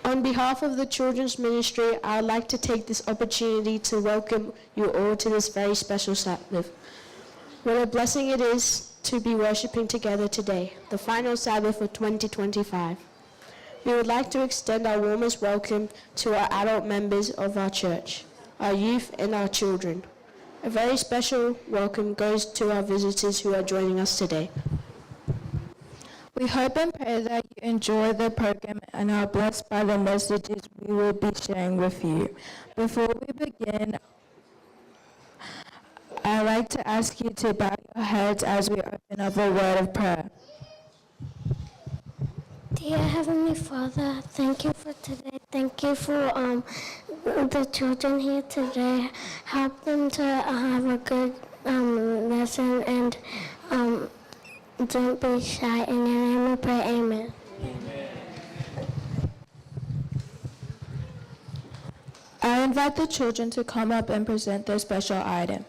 On behalf of the Children's Ministry, I would like to take this opportunity to welcome you all to this very special Sabbath. What a blessing it is to be worshipping together today, the final Sabbath of 2025. We would like to extend our warmest welcome to our adult members of our church, our youth and our children. A very special welcome goes to our visitors who are joining us today. We hope and pray that you enjoy the program and are blessed by the messages we will be sharing with you. Before we begin, I'd like to ask you to bow your heads as we open up a word of prayer. Dear Heavenly Father, thank you for today. Thank you for the children here today. Help them to have a good lesson and don't be shy. In your name we pray, amen. I invite the children to come up and present their special item.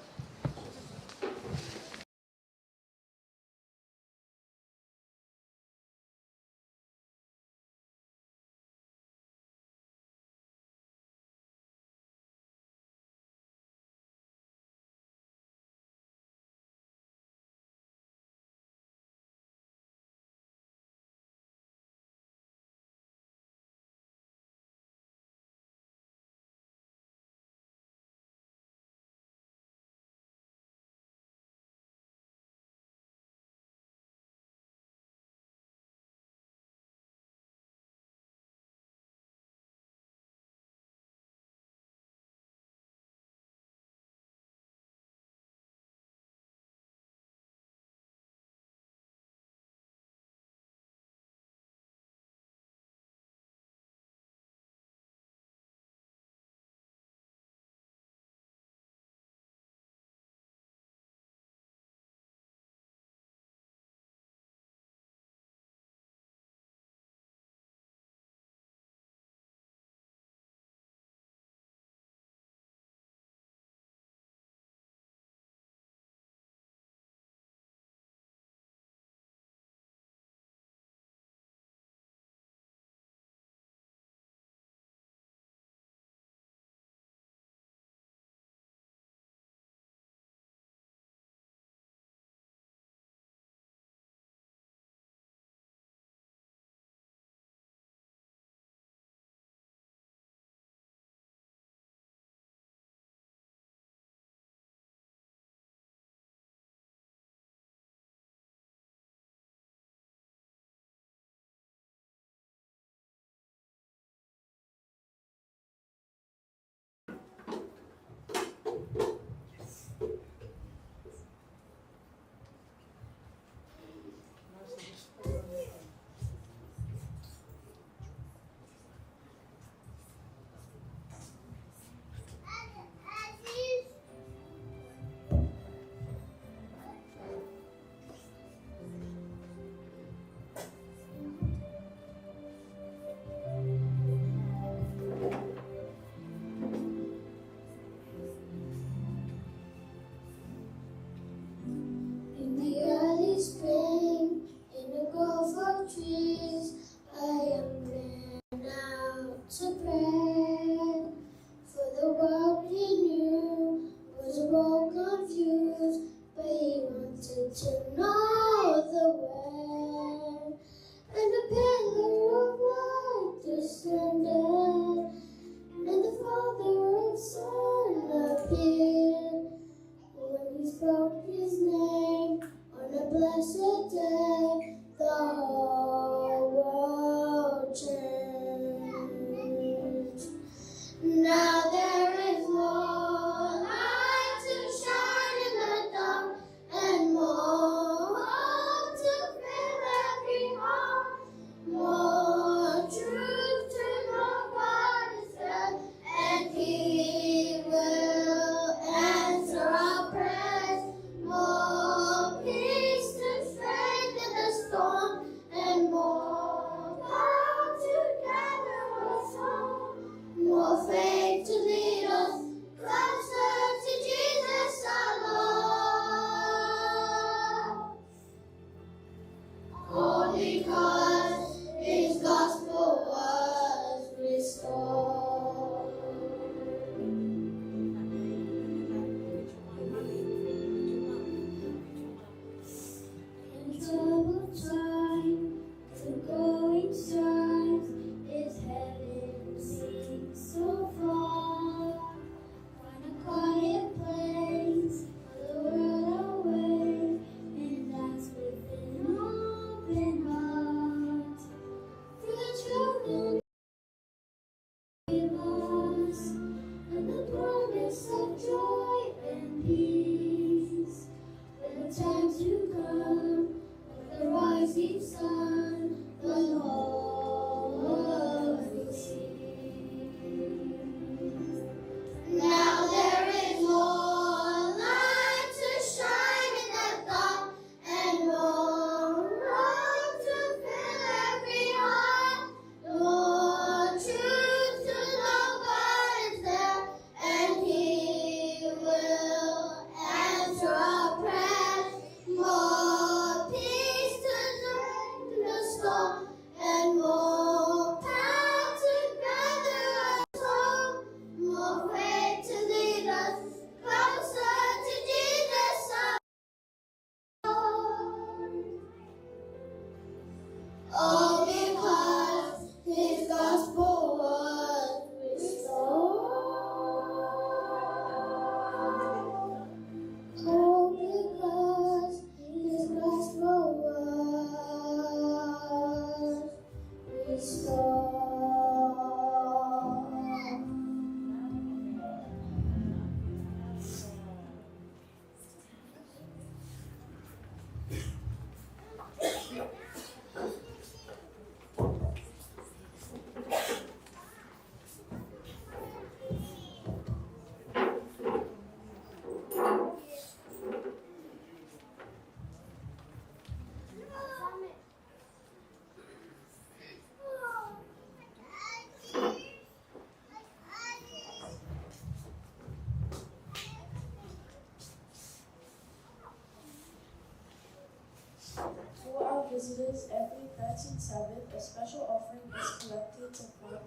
For our visitors, every 13th Sabbath, a special offering is collected to fund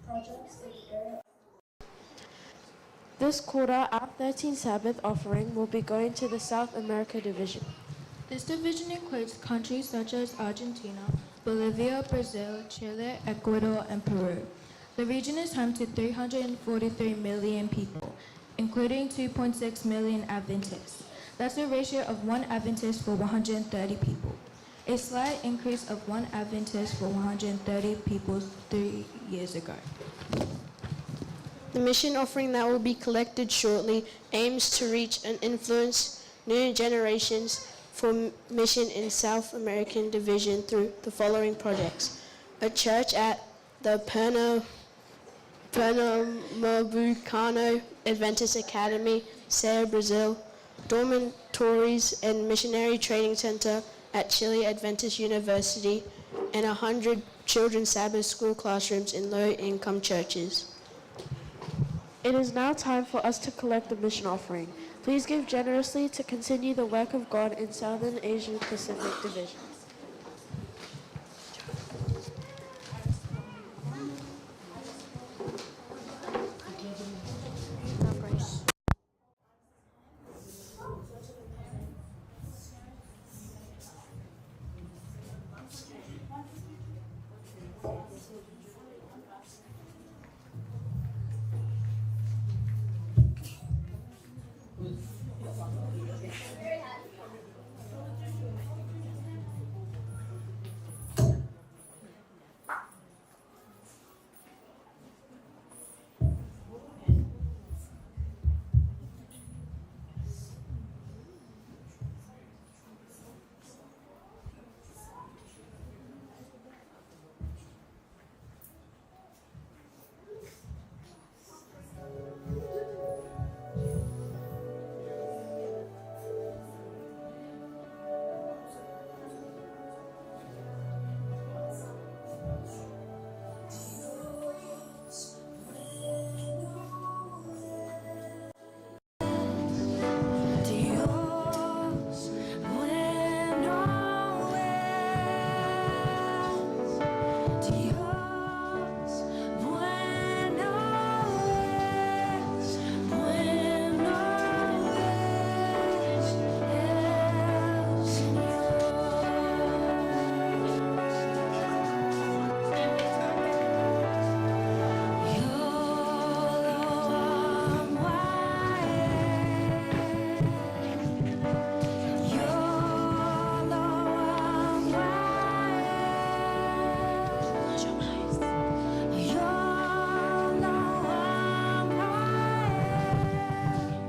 projects in the area. This quarter, our 13th Sabbath offering will be going to the South America Division. This division includes countries such as Argentina, Bolivia, Brazil, Chile, Ecuador, and Peru. The region is home to 343 million people, including 2.6 million Adventists. That's a ratio of 1 Adventist for 130 people. A slight increase of 1 Adventist for 130 people 3 years ago. The mission offering that will be collected shortly aims to reach and influence new generations for mission in South American Division through the following projects: a church at the Pernambucano Adventist Academy, Serra, Brazil, dormitories and missionary training center at Chile Adventist University, and 100 children's Sabbath school classrooms in low-income churches. It is now time for us to collect the mission offering. Please give generously to continue the work of God in Southern Asian Pacific Division.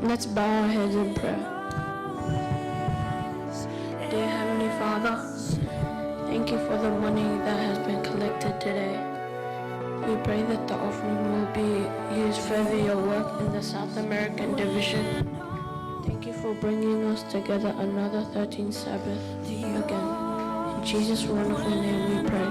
Let's bow our heads in prayer. Dear Heavenly Father, thank you for the money that has been collected today. We pray that the offering will be used further your work in the South American Division. Thank you for bringing us together another 13th Sabbath again. In Jesus' wonderful name we pray.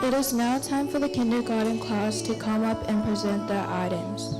It is now time for the kindergarten class to come up and present their items.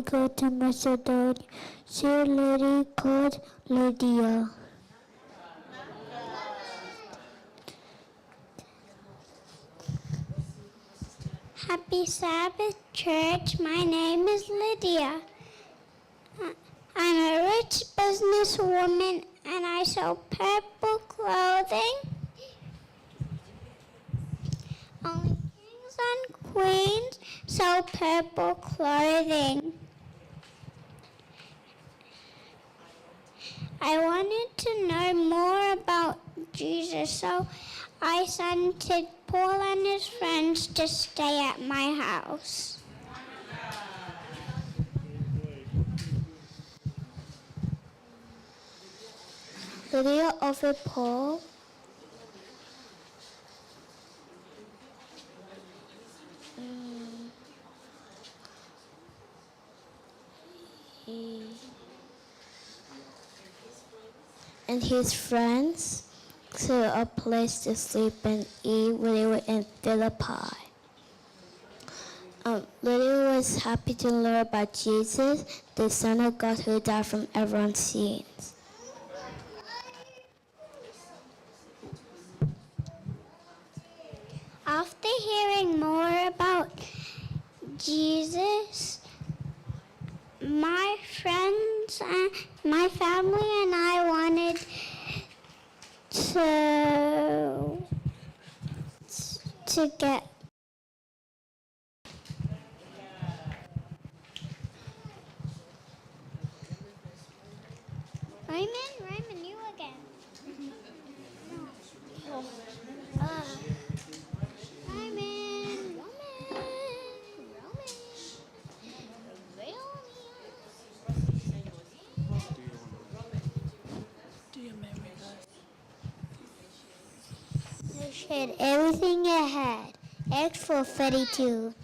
to go to Macedonia. See a lady called Lydia. Happy Sabbath, church. My name is Lydia. I'm a rich businesswoman and I sell purple clothing. Only kings and queens sell purple clothing. I wanted to know more about Jesus, so I sent Paul and his friends to stay at my house. Lydia offered Paul and his friends to a place to sleep and eat when they were in Philippi. Lydia was happy to learn about Jesus, the Son of God who died from everyone's sins. After hearing more about Jesus, my friends and my family and I wanted to get Raymond, you again. Roman. Do your memory verse. They shared everything I had. Acts 4:32.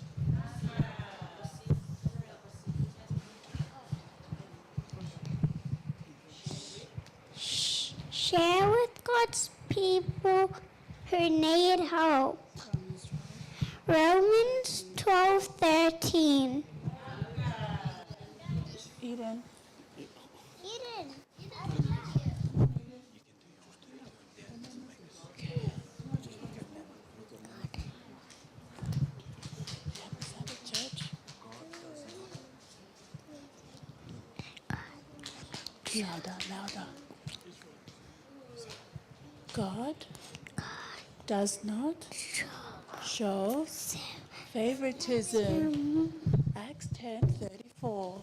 Share with God's people who need help. Romans 12:13. Eden. Sabbath church. Louder. God does not show favoritism. Acts 10:34.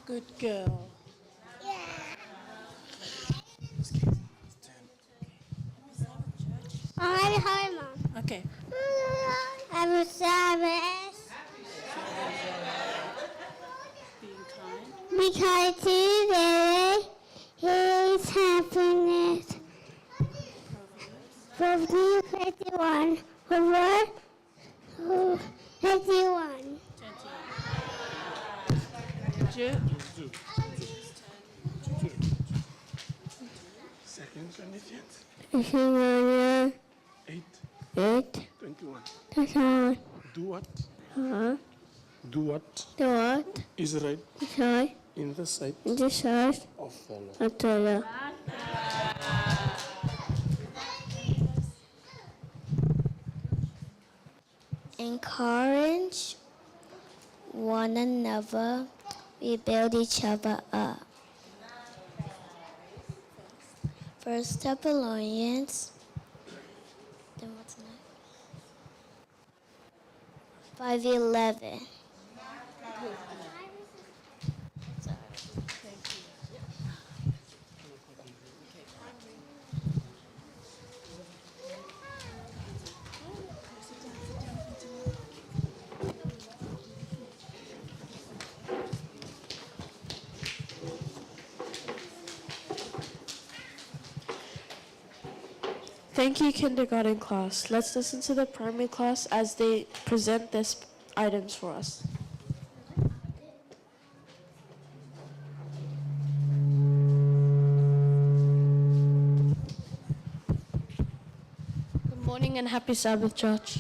Good girl. I'm home, Mom. Okay. I'm Sabbath. Being kind. Because today is happiness. Proverbs 31. Proverbs 31. Jude. Second Corinthians It's 8, 8. 21. That's all. Do what? The Do what what? is right Sorry. in the sight The church. of the Lord. I tell you. Encourage one another. We build each other up. First Thessalonians. Then what's next? 5:11. Thank you, kindergarten class. Let's listen to the primary class as they present these items for us. Good morning and happy Sabbath, church.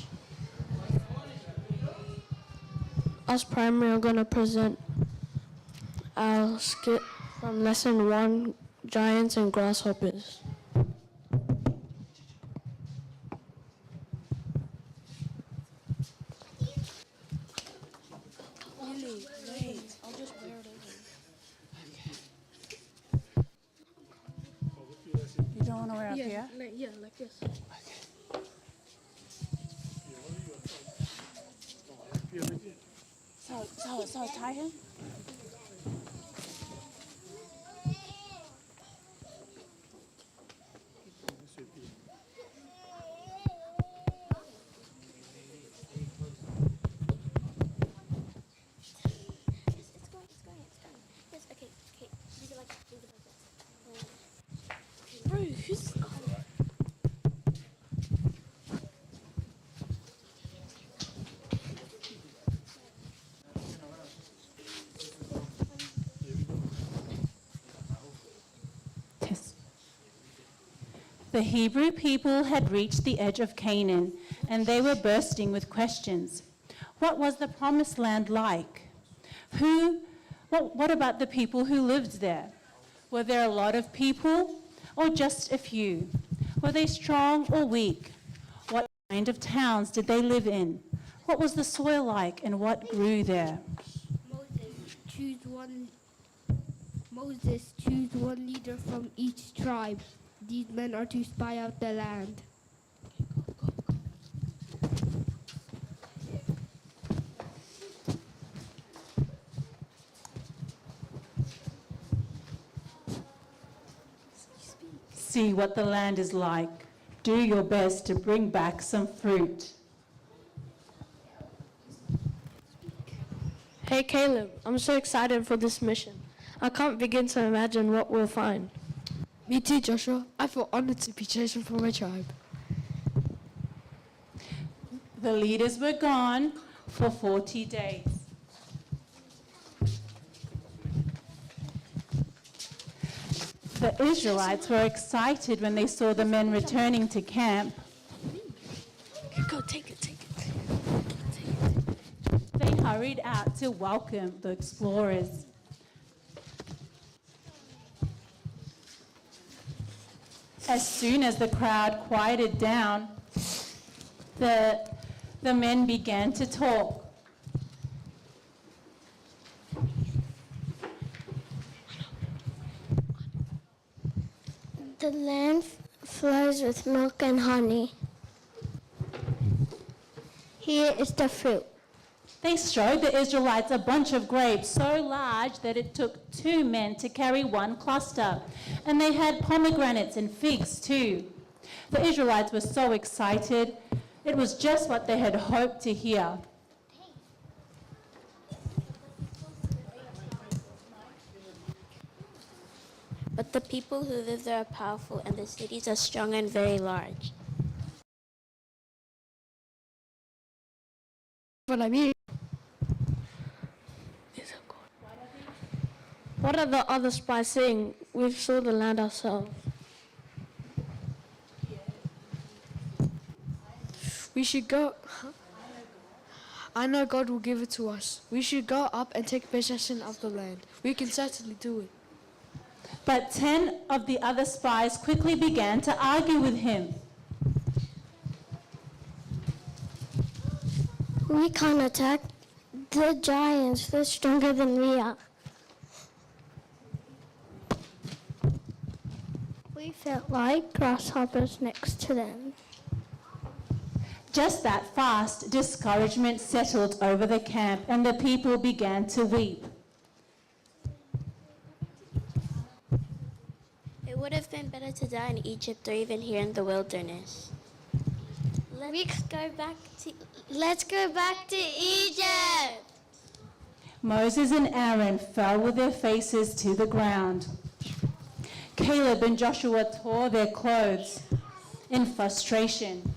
As primary, I'm going to present our skit from lesson 1, Giants and Grasshoppers. You don't want to wear up here? Yeah, like this. So tie him? It's going. Yes, okay. Leave it like that. Bro, who's... Yes. The Hebrew people had reached the edge of Canaan, and they were bursting with questions. What was the promised land like? What about the people who lived there? Were there a lot of people or just a few? Were they strong or weak? What kind of towns did they live in? What was the soil like and what grew there? Moses, choose one leader from each tribe. These men are to spy out the land. See what the land is like. Do your best to bring back some fruit. Hey Caleb, I'm so excited for this mission. I can't begin to imagine what we'll find. Me too, Joshua. I feel honored to be chosen for my tribe. The leaders were gone for 40 days. The Israelites were excited when they saw the men returning to camp. Go, take it. They hurried out to welcome the explorers. As soon as the crowd quieted down, the men began to talk. The land flows with milk and honey. Here is the fruit. They showed the Israelites a bunch of grapes so large that it took 2 men to carry one cluster. And they had pomegranates and figs too. The Israelites were so excited. It was just what they had hoped to hear. But the people who live there are powerful, and the cities are strong and very large. What I mean. What are the other spies saying? We saw the land ourselves. We should go. I know God will give it to us. We should go up and take possession of the land. We can certainly do it. But 10 of the other spies quickly began to argue with him. We can't attack the giants. They're stronger than we are. We felt like grasshoppers next to them. Just that fast, discouragement settled over the camp, and the people began to weep. It would have been better to die in Egypt or even here in the wilderness. Let's go back to Egypt. Moses and Aaron fell with their faces to the ground. Caleb and Joshua tore their clothes in frustration.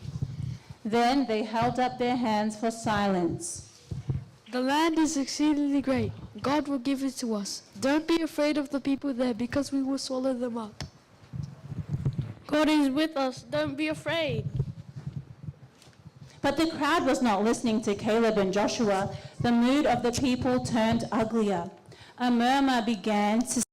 Then they held up their hands for silence. The land is exceedingly great. God will give it to us. Don't be afraid of the people there, because we will swallow them up. God is with us. Don't be afraid. But the crowd was not listening to Caleb and Joshua. The mood of the people turned uglier. A murmur began to.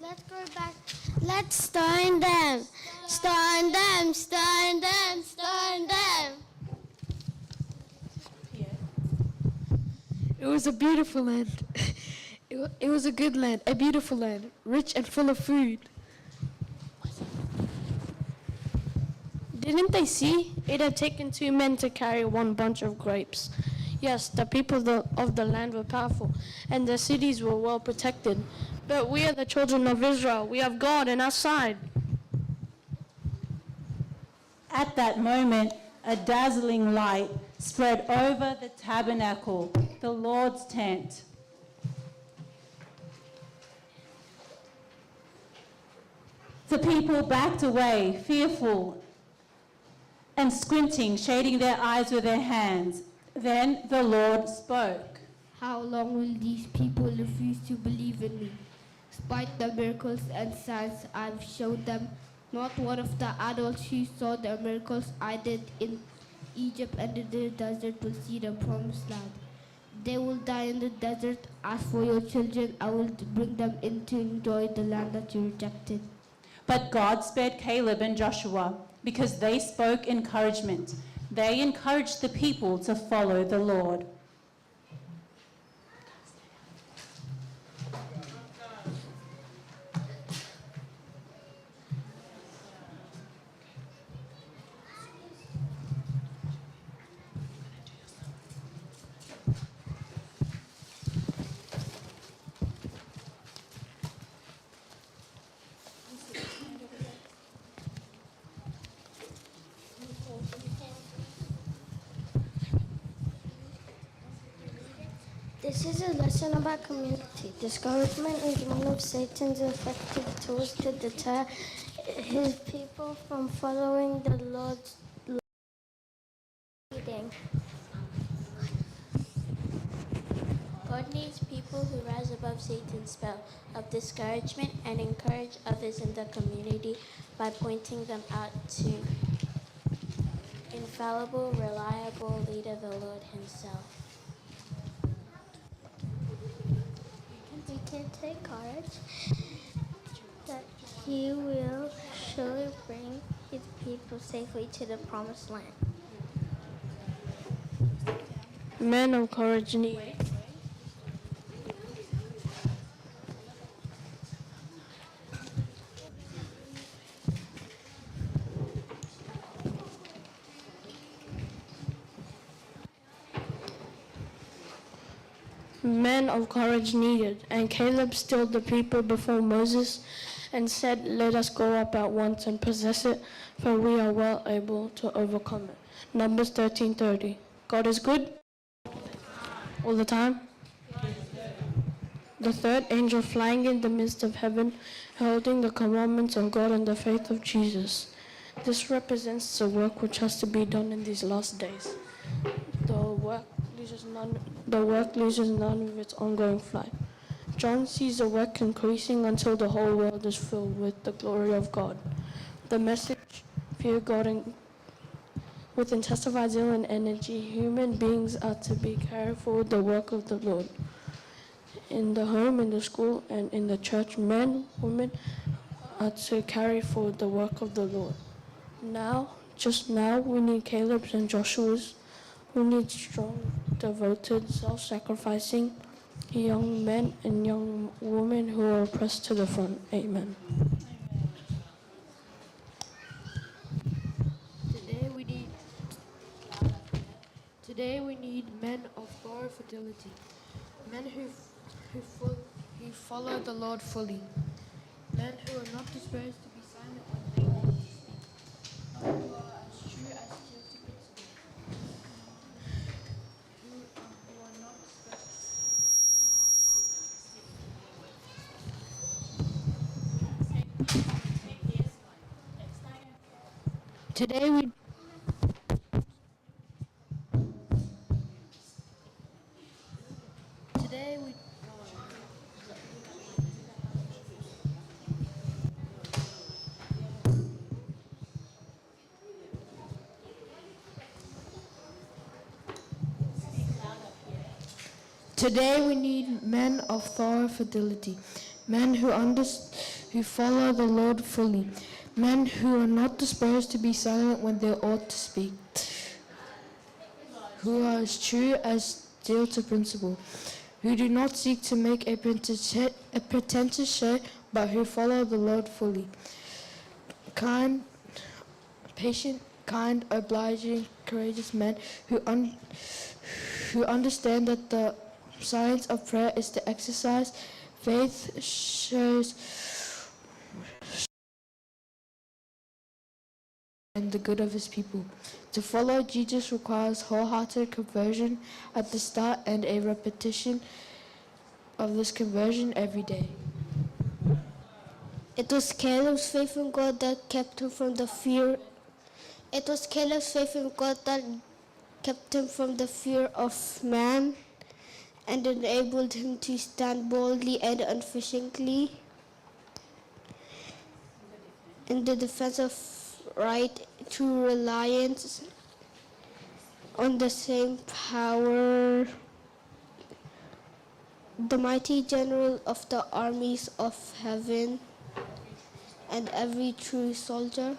Let's go back. Let's stone them. Stone them, stone them, stone them. It was a beautiful land. It was a good land, a beautiful land, rich and full of food. Didn't they see? It had taken 2 men to carry 1 bunch of grapes. Yes, the people of the land were powerful, and their cities were well protected. But we are the children of Israel. We have God on our side. At that moment, a dazzling light spread over the tabernacle, the Lord's tent. The people backed away, fearful and squinting, shading their eyes with their hands. Then the Lord spoke. How long will these people refuse to believe in me? Despite the miracles and signs I've showed them, not one of the adults who saw the miracles I did in Egypt and in the desert will see the promised land. They will die in the desert. As for your children, I will bring them in to enjoy the land that you rejected. But God spared Caleb and Joshua because they spoke encouragement. They encouraged the people to follow the Lord. This is a lesson about community. Discouragement is one of Satan's effective tools to deter his people from following the Lord's leading. God needs people who rise above Satan's spell of discouragement and encourage others in the community by pointing them out to infallible, reliable leader, the Lord himself. We can take courage that he will surely bring his people safely to the promised land. Men of courage need. Men of courage needed, and Caleb stilled the people before Moses and said, "Let us go up at once and possess it, for we are well able to overcome it." Numbers 13:30. God is good all the time. The third angel flying in the midst of heaven, holding the commandments of God and the faith of Jesus. This represents the work which has to be done in these last days. The work loses none of its ongoing flight. John sees the work increasing until the whole world is filled with the glory of God. The message, fear God and with intensified zeal and energy, human beings are to be carried forward the work of the Lord. In the home, in the school, and in the church, men, women are to carry forward the work of the Lord. Just now, we need Caleb's and Joshua's. We need strong, devoted, self-sacrificing young men and young women who are pressed to the front. Amen. Today we need men of God fidelity, men who follow the Lord fully, men who are not disposed to be silent when they need to speak, men who are as true as steel to principle, who are not disposed. Today we Today we need men of thorough fidelity, men who follow the Lord fully, men who are not disposed to be silent when they ought to speak, who are as true as steel to principle, who do not seek to make a pretentious show, but who follow the Lord fully. Kind, patient, kind, obliging, courageous men who understand that the science of prayer is to exercise faith, shows and the good of his people. To follow Jesus requires wholehearted conversion at the start and a repetition of this conversion every day. It was Caleb's faith in God that kept him from the fear. It was Caleb's faith in God that kept him from the fear of man and enabled him to stand boldly and unflinchingly in the defense of right through reliance on the same power. The mighty general of the armies of heaven and every true soldier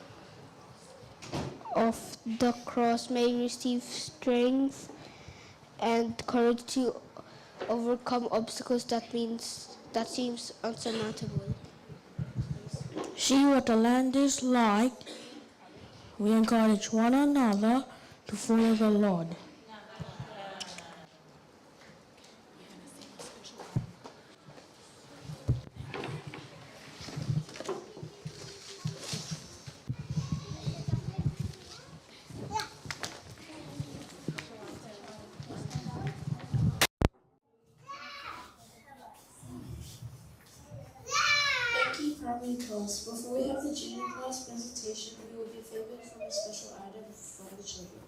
of the cross may receive strength and courage to overcome obstacles that seems unsurmountable. See what the land is like. We encourage one another to follow the Lord. Thank you, primary class. Before we have the junior class presentation, we will be favored from a special item from the children.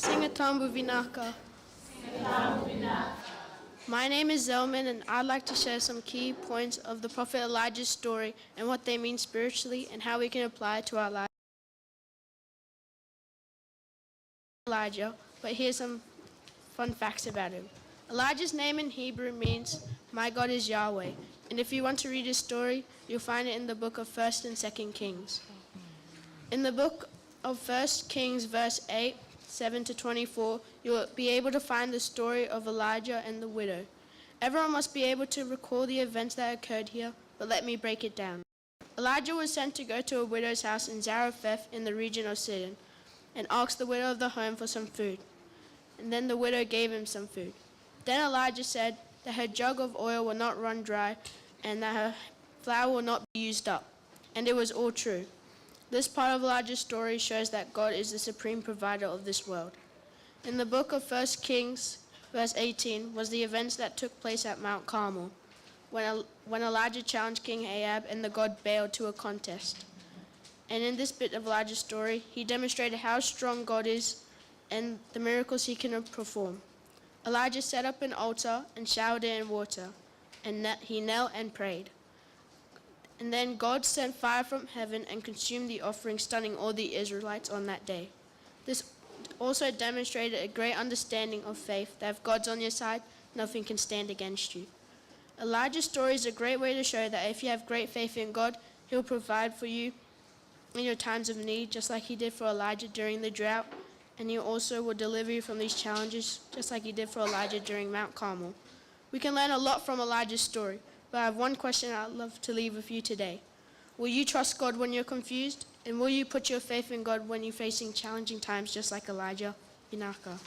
Singatambu Vinaka. My name is Zelman, and I'd like to share some key points of the Prophet Elijah's story and what they mean spiritually and how we can apply it to our lives. Elijah, but here's some fun facts about him. Elijah's name in Hebrew means, "My God is Yahweh," and if you want to read his story, you'll find it in the book of 1st and 2nd Kings. In the book of 1st Kings, verse 8, 7 to 24, you'll be able to find the story of Elijah and the widow. Everyone must be able to recall the events that occurred here, but let me break it down. Elijah was sent to go to a widow's house in Zarephath in the region of Sidon and asked the widow of the home for some food. And then the widow gave him some food. Then Elijah said that her jug of oil will not run dry and that her flour will not be used up. And it was all true. This part of Elijah's story shows that God is the supreme provider of this world. In the book of 1 Kings, verse 18, was the events that took place at Mount Carmel, when Elijah challenged King Ahab and the god Baal to a contest. And in this bit of Elijah's story, he demonstrated how strong God is and the miracles he can perform. Elijah set up an altar and showered it in water, and he knelt and prayed. And then God sent fire from heaven and consumed the offering, stunning all the Israelites on that day. This also demonstrated a great understanding of faith, that if God's on your side, nothing can stand against you. Elijah's story is a great way to show that if you have great faith in God, he'll provide for you in your times of need, just like he did for Elijah during the drought, and he also will deliver you from these challenges, just like he did for Elijah during Mount Carmel. We can learn a lot from Elijah's story, but I have one question I'd love to leave with you today. Will you trust God when you're confused? And will you put your faith in God when you're facing challenging times, just like Elijah? Inaka.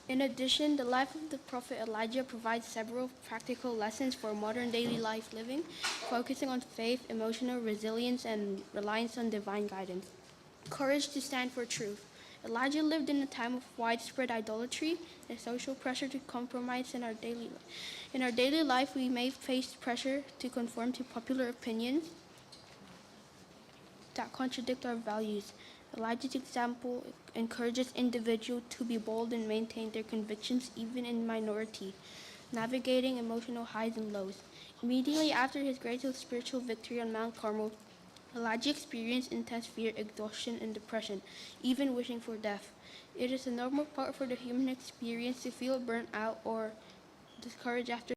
In addition, the life of the prophet Elijah provides several practical lessons for modern daily life living, focusing on faith, emotional resilience, and reliance on divine guidance. Courage to stand for truth. Elijah lived in a time of widespread idolatry and social pressure to compromise in our daily life. In our daily life, we may face pressure to conform to popular opinions that contradict our values. Elijah's example encourages individuals to be bold and maintain their convictions even in minority, navigating emotional highs and lows. Immediately after his great spiritual victory on Mount Carmel, Elijah experienced intense fear, exhaustion, and depression, even wishing for death. It is a normal part for the human experience to feel burnt out or discouraged after.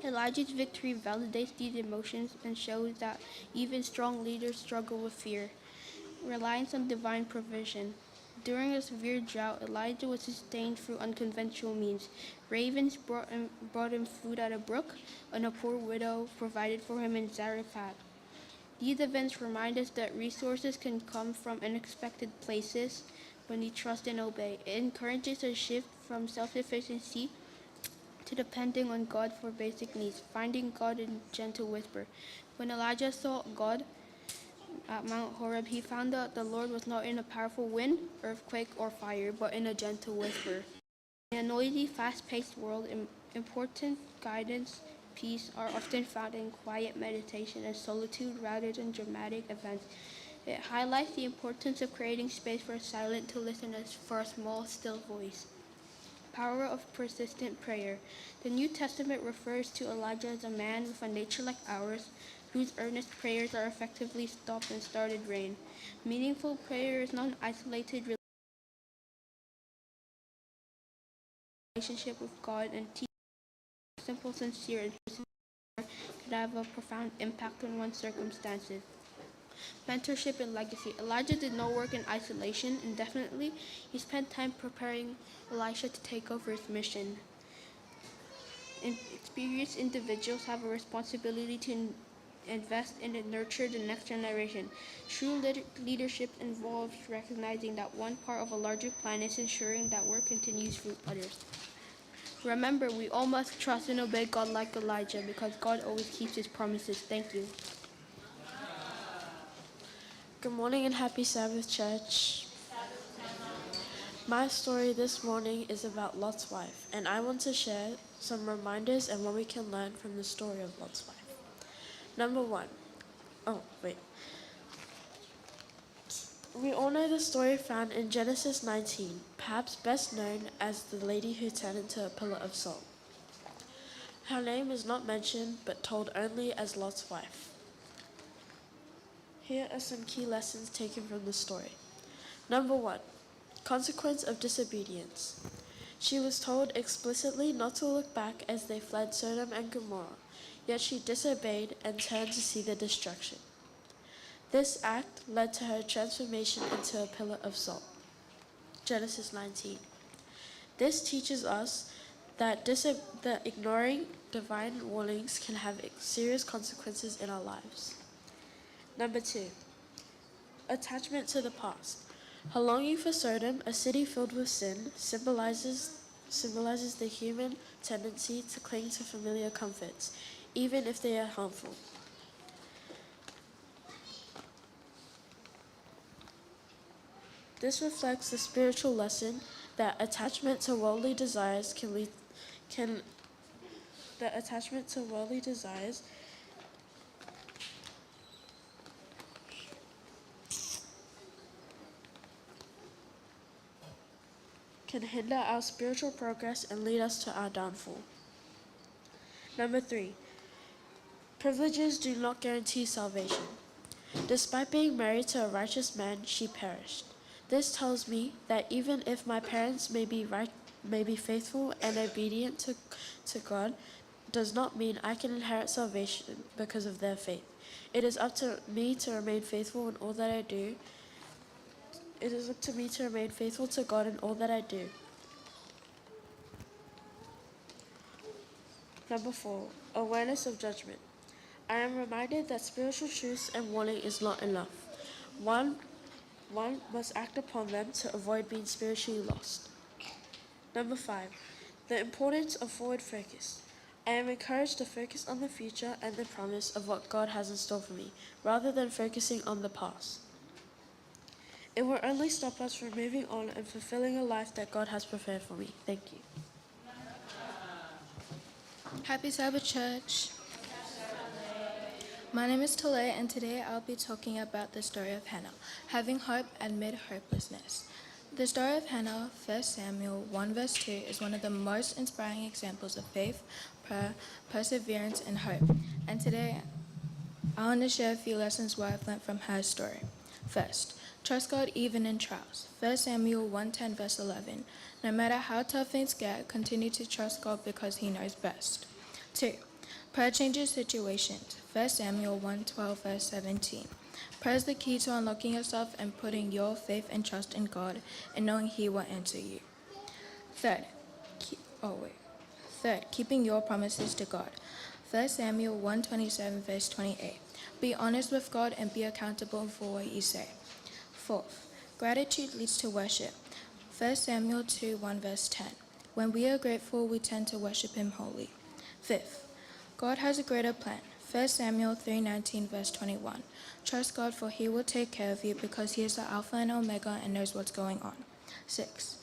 Elijah's victory validates these emotions and shows that even strong leaders struggle with fear. Reliance on divine provision. During a severe drought, Elijah was sustained through unconventional means. Ravens brought him food at a brook, and a poor widow provided for him in Zarephath. These events remind us that resources can come from unexpected places when we trust and obey. It encourages a shift from self-sufficiency to depending on God for basic needs, finding God in gentle whisper. When Elijah sought God at Mount Horeb, he found that the Lord was not in a powerful wind, earthquake, or fire, but in a gentle whisper. In a noisy, fast-paced world, important guidance, peace are often found in quiet meditation and solitude rather than dramatic events. It highlights the importance of creating space for silence to listen for a small, still voice. Power of persistent prayer. The New Testament refers to Elijah as a man with a nature like ours, whose earnest prayers are effectively stopped and started rain. Meaningful prayer is not an isolated relationship with God, and simple, sincere, and persistent prayer can have a profound impact on one's circumstances. Mentorship and legacy. Elijah did not work in isolation indefinitely. He spent time preparing Elisha to take over his mission. Experienced individuals have a responsibility to invest in and nurture the next generation. True leadership involves recognizing that one part of a larger plan is ensuring that work continues through others. Remember, we all must trust and obey God like Elijah, because God always keeps his promises. Thank you. Good morning and happy Sabbath, church. My story this morning is about Lot's wife, and I want to share some reminders and what we can learn from the story of Lot's wife. Number one, Oh, wait. We all know the story found in Genesis 19, perhaps best known as the lady who turned into a pillar of salt. Her name is not mentioned, but told only as Lot's wife. Here are some key lessons taken from the story. Number 1. Consequence of disobedience. She was told explicitly not to look back as they fled Sodom and Gomorrah, yet she disobeyed and turned to see their destruction. This act led to her transformation into a pillar of salt. Genesis 19. This teaches us that ignoring divine warnings can have serious consequences in our lives. Number 2. Attachment to the past. Her longing for Sodom, a city filled with sin, symbolizes the human tendency to cling to familiar comforts, even if they are harmful. This reflects the spiritual lesson that attachment to worldly desires can hinder our spiritual progress and lead us to our downfall. Number 3. Privileges do not guarantee salvation. Despite being married to a righteous man, she perished. This tells me that even if my parents may be faithful and obedient to God, does not mean I can inherit salvation because of their faith. It is up to me to remain faithful in all that I do. It is up to me to remain faithful to God in all that I do. Number 4. Awareness of judgment. I am reminded that spiritual truths and warning is not enough. One must act upon them to avoid being spiritually lost. Number 5. The importance of forward focus. I am encouraged to focus on the future and the promise of what God has in store for me, rather than focusing on the past. It will only stop us from moving on and fulfilling a life that God has prepared for me. Thank you. Happy Sabbath, church. My name is Tole, and today I'll be talking about the story of Hannah, having hope amid hopelessness. The story of Hannah, 1 Samuel 1 verse 2, is one of the most inspiring examples of faith, prayer, perseverance, and hope. And today, I want to share a few lessons what I've learned from her story. First, trust God even in trials. 1 Samuel 1:10 verse 11. No matter how tough things get, continue to trust God because He knows best. 2. Prayer changes situations. 1 Samuel 1:12 verse 17. Prayer is the key to unlocking yourself and putting your faith and trust in God and knowing He will answer you. Third, keeping your promises to God. 1 Samuel 1:27 verse 28. Be honest with God and be accountable for what you say. Fourth, gratitude leads to worship. 1 Samuel 2:1 verse 10. When we are grateful, we tend to worship Him wholly. Fifth, God has a greater plan. 1 Samuel 3:19 verse 21. Trust God, for He will take care of you because He is the Alpha and Omega and knows what's going on. 6.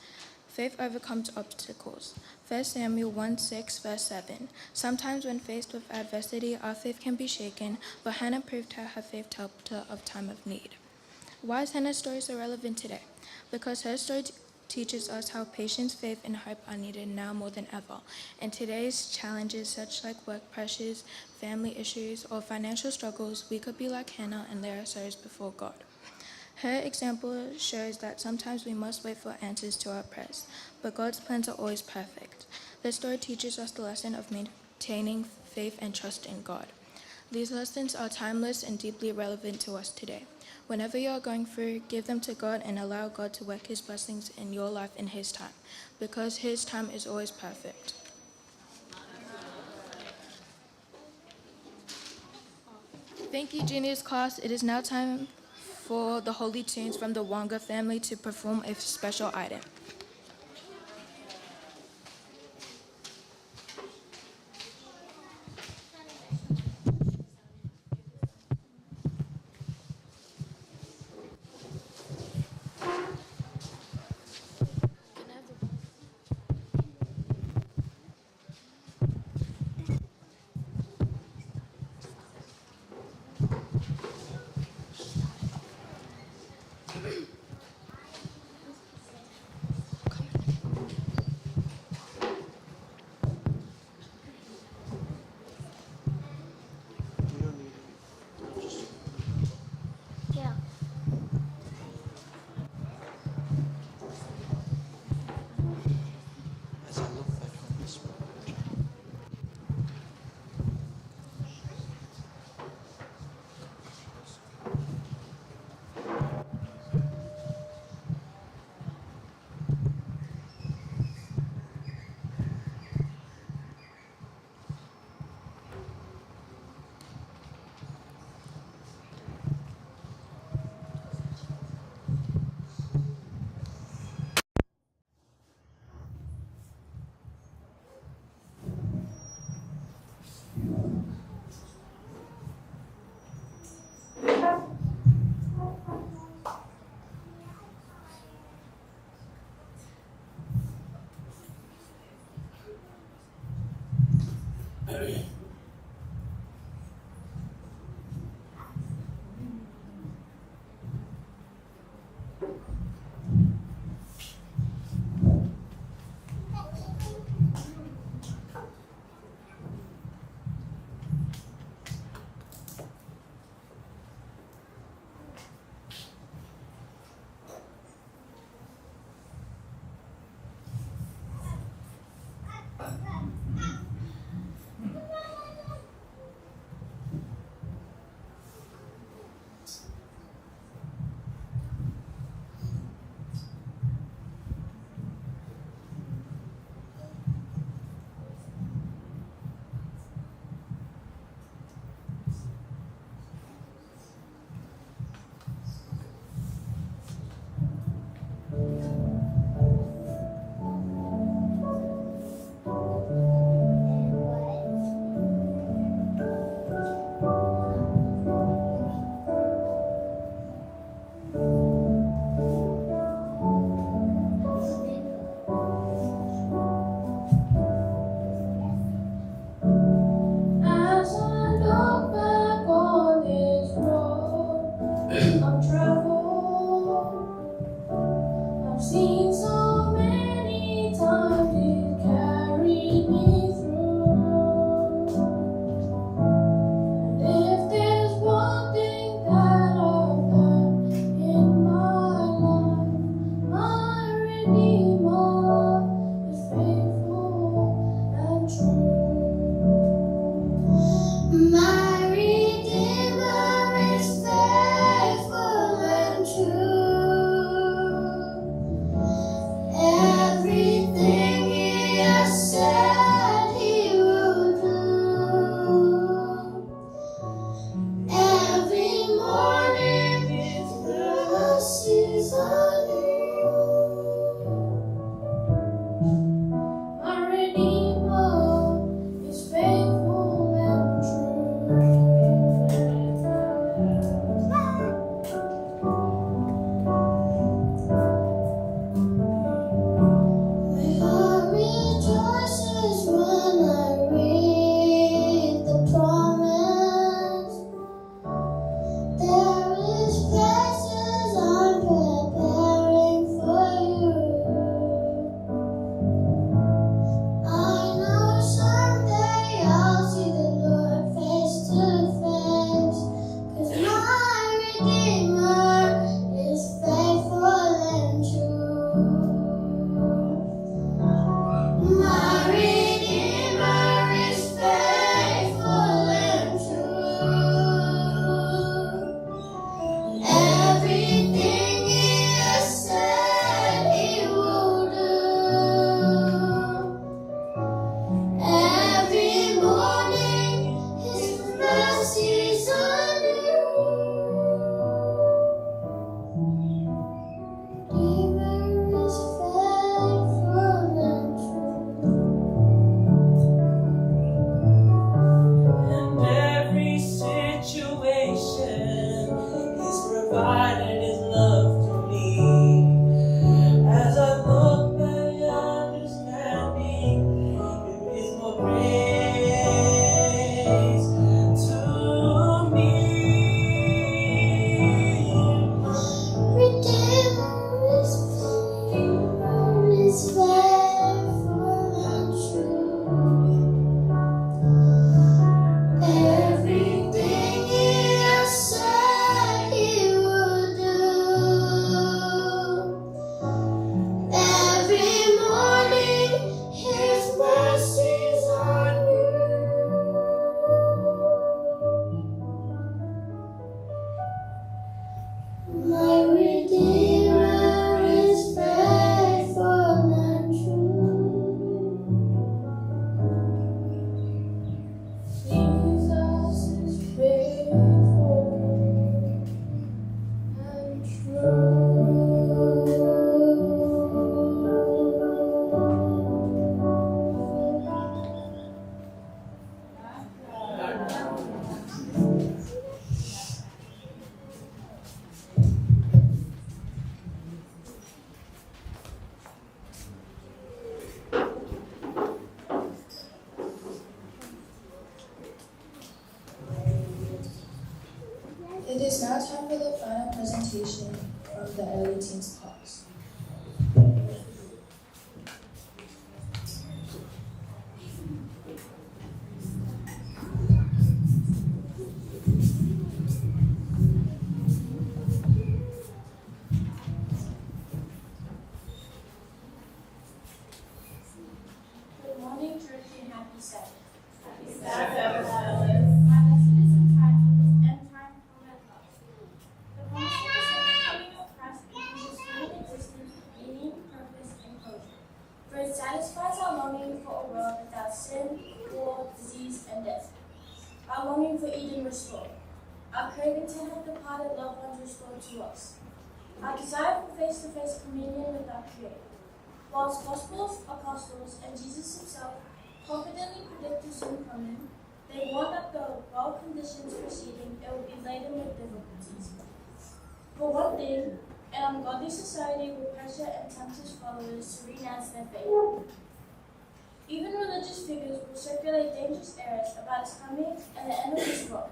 Faith overcomes obstacles. 1 Samuel 1:6 verse 7. Sometimes when faced with adversity, our faith can be shaken, but Hannah proved her faith helped her of time of need. Why is Hannah's story so relevant today? Because her story teaches us how patience, faith, and hope are needed now more than ever. In today's challenges, such like work pressures, family issues, or financial struggles, we could be like Hannah and lay our sorrows before God. Her example shows that sometimes we must wait for answers to our prayers, but God's plans are always perfect. This story teaches us the lesson of maintaining faith and trust in God. These lessons are timeless and deeply relevant to us today. Whenever you are going through, give them to God and allow God to work His blessings in your life in His time, because His time is always perfect. Thank you, Juniors class. It is now time for the Holy Tunes from the Wanga family to perform a special item. Everything he has said he would It is now time for the final presentation from the early teens class. Good morning, church, and happy Sabbath. Happy Sabbath. My lesson is entitled End Time Covenant Love. The promise of the second coming of Christ includes human existence with meaning, purpose, and closure. For it satisfies our longing for a world without sin, war, disease, and death. Our longing for Eden restored. Our craving to have departed loved ones restored to us. Our desire for face-to-face communion with our Creator. Whilst Gospels, Apostles, and Jesus himself confidently predict the soon coming, they warn that the world conditions preceding it will be laden with difficulties. For one thing, an ungodly society will pressure and tempt its followers to renounce their faith. Even religious figures will circulate dangerous errors about his coming and the end of this world.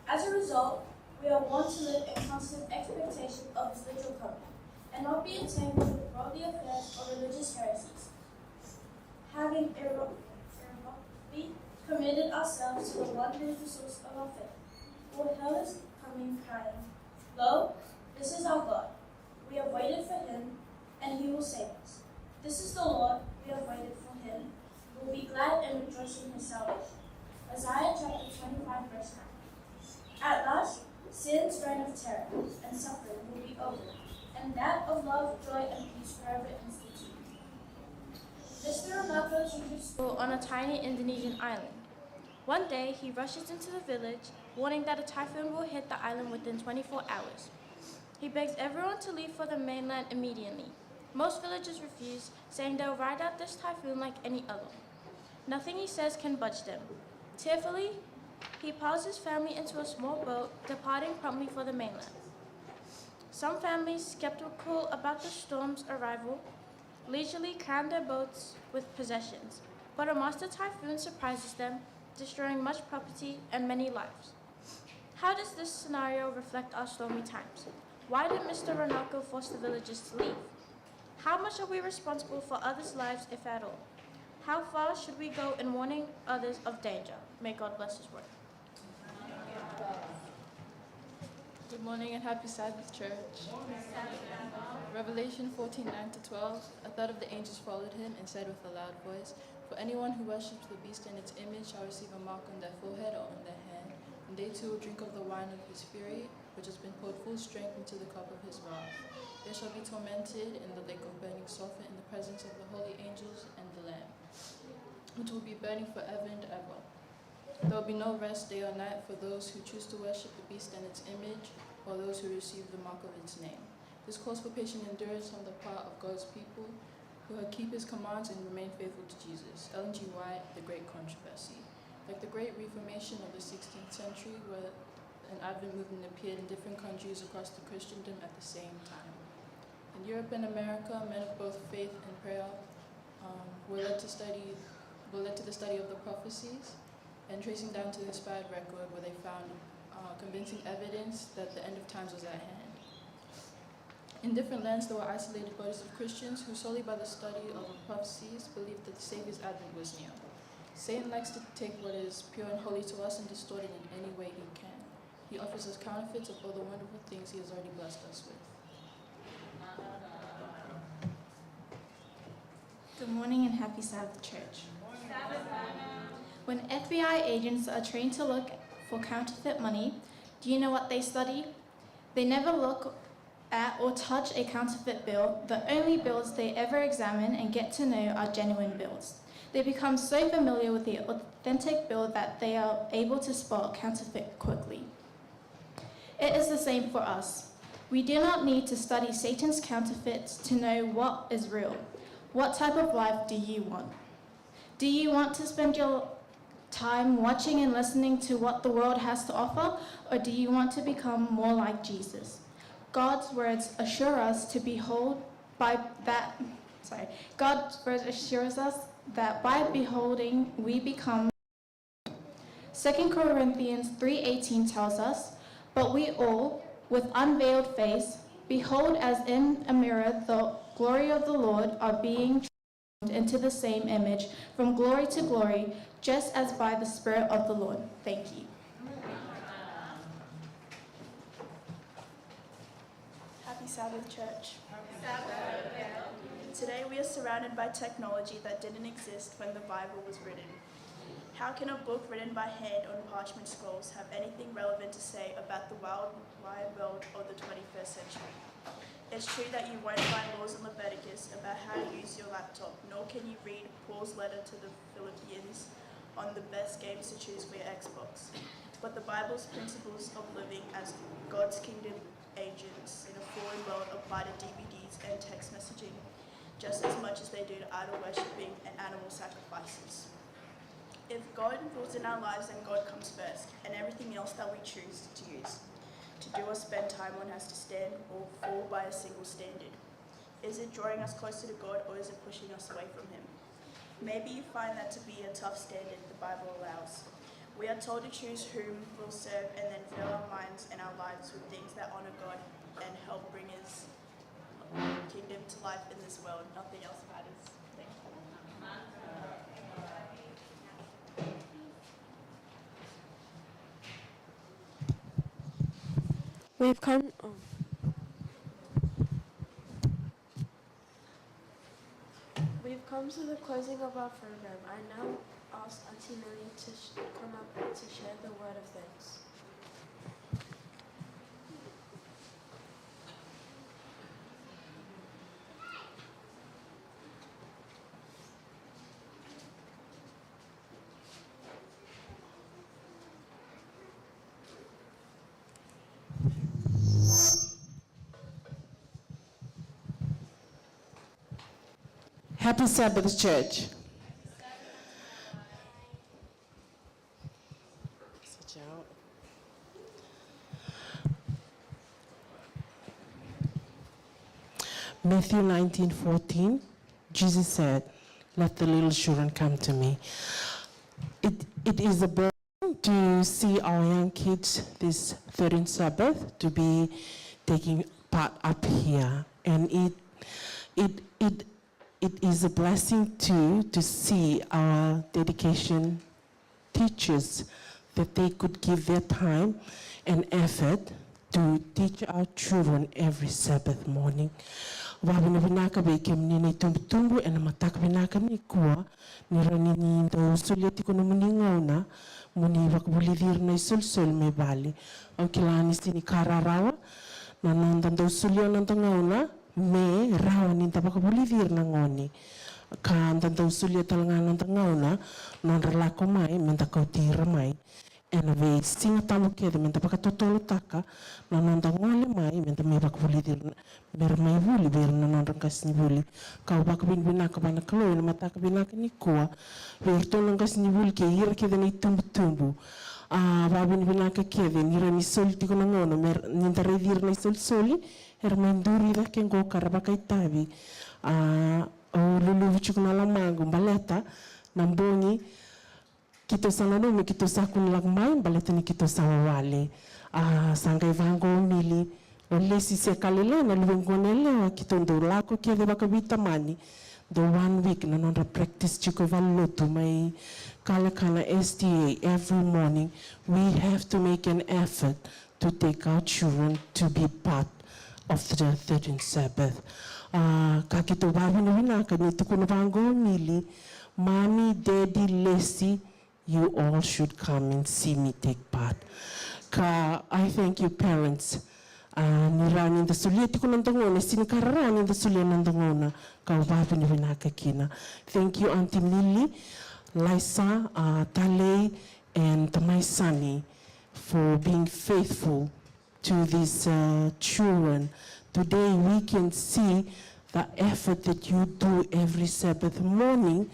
As a result, we are warned to live in constant expectation of his literal coming, and not be entangled with worldly affairs or religious heresies. Having irrevocably committed ourselves to the one who is the source of our faith, will hail his coming, crying, Lo, this is our God. We have waited for him, and he will save us. This is the Lord, we have waited for him. We will be glad and rejoice in his salvation. Isaiah chapter 25, verse 9. At last, sin's reign of terror and suffering will be over, and that of love, joy, and peace forever instituted. Mr. Ronaldo teaches school on a tiny Indonesian island. One day, he rushes into the village, warning that a typhoon will hit the island within 24 hours. He begs everyone to leave for the mainland immediately. Most villagers refuse, saying they'll ride out this typhoon like any other. Nothing he says can budge them. Tearfully, he piles his family into a small boat, departing promptly for the mainland. Some families, skeptical about the storm's arrival, leisurely cram their boats with possessions, but a master typhoon surprises them, destroying much property and many lives. How does this scenario reflect our stormy times? Why did Mr. Ronaldo force the villagers to leave? How much are we responsible for others' lives, if at all? How far should we go in warning others of danger? May God bless his word. Good morning and happy Sabbath, church. Revelation 14:9-12. A third of the angels followed him and said with a loud voice, For anyone who worships the beast and its image shall receive a mark on their forehead or on their hand, and they too will drink of the wine of his fury, which has been poured full strength into the cup of his wrath. They shall be tormented in the lake of burning sulfur in the presence of the holy angels and the Lamb, which will be burning forever and ever. There will be no rest day or night for those who choose to worship the beast and its image, or those who receive the mark of its name. This calls for patient endurance on the part of God's people who keep his commands and remain faithful to Jesus. Ellen G. White, The Great Controversy. Like the Great Reformation of the 16th century, where an Advent movement appeared in different countries across the Christendom at the same time. In Europe and America, men of both faith and prayer were led to the study of the prophecies, and tracing down to the inspired record where they found convincing evidence that the end of times was at hand. In different lands, there were isolated bodies of Christians who solely by the study of the prophecies believed that the Savior's advent was near. Satan likes to take what is pure and holy to us and distort it in any way he can. He offers us counterfeits of all the wonderful things he has already blessed us with. Good morning and happy Sabbath, church. When FBI agents are trained to look for counterfeit money, do you know what they study? They never look at or touch a counterfeit bill. The only bills they ever examine and get to know are genuine bills. They become so familiar with the authentic bill that they are able to spot counterfeit quickly. It is the same for us. We do not need to study Satan's counterfeits to know what is real. What type of life do you want? Do you want to spend your time watching and listening to what the world has to offer, or do you want to become more like Jesus? God's words assure us to behold God's words assures us that by beholding we become. 2 Corinthians 3:18 tells us, But we all, with unveiled face, behold as in a mirror the glory of the Lord, are being transformed into the same image from glory to glory, just as by the Spirit of the Lord. Thank you. Happy Sabbath, church. Today we are surrounded by technology that didn't exist when the Bible was written. How can a book written by hand on parchment scrolls have anything relevant to say about the wild, wide world of the 21st century? It's true that you won't find laws in Leviticus about how to use your laptop, nor can you read Paul's letter to the Philippians on the best games to choose for your Xbox. But the Bible's principles of living as God's kingdom agents in a fallen world apply to DVDs and text messaging just as much as they do to idol worshipping and animal sacrifices. If God rules in our lives, then God comes first, and everything else that we choose to use, to do or spend time on has to stand or fall by a single standard. Is it drawing us closer to God, or is it pushing us away from Him? Maybe you find that to be a tough standard the Bible allows. We are told to choose whom we'll serve and then fill our minds and our lives with things that honor God and help bring His kingdom to life in this world. Nothing else matters. Thank you. We've come to the closing of our program. I now ask Auntie Millie to come up to share the word of thanks. Happy Sabbath, church. Matthew 19:14, Jesus said, "Let the little children come to me." It is a blessing to see our young kids this 13th Sabbath to be taking part up here, and it is a blessing too to see our dedication teachers that they could give their time and effort to teach our children every Sabbath morning. Wabina binaka be kem ni tumbu and mataka binaka ni kua ni rani ni ndo suliati kono muningauna muni wakbulidir na isul me bali au kilani sini kararawa na nanda ndo sulio nanda ngauna me rawa ni tabakabulidir na ngoni ka nanda usulia talanga nanda ngauna non relako mai menta kautira mai ena ve singa tamu kede menta pakatotolo taka na nanda ngole mai menta me bakabulidir ber mai vuli ber na non kasni vuli kau bakabin binaka bana kalo na mataka binaka ni koa ber tolong kasni vuli ke hira kede ni tumbu babin binaka kede ni rani sol tiko na ngona mer ninta redir na sol Hermanduri da kengo karabaka itabi o lulu chukuna lamango baleta nambongi kito sananome kito sakun lagmai baleta ni kito sawale sanga vango mili o lesi se kalele na luwengonele kito ndolako kede bakabita mani the 1 week na non practice chiko valotu mai kala SDA every morning we have to make an effort to take our children to be part of the 13th Sabbath. Kakito babi na winaka ni tukuna vango mili, mommy, daddy, Leslie, you all should come and see me take part. I thank you parents. Nirani the sulia tikuna ndangona, sinikararani the sulia ndangona, ka babi na winaka kina. Thank you Auntie Millie, Lisa, Tale, and Tamaisani for being faithful to these children. Today we can see the effort that you do every Sabbath morning.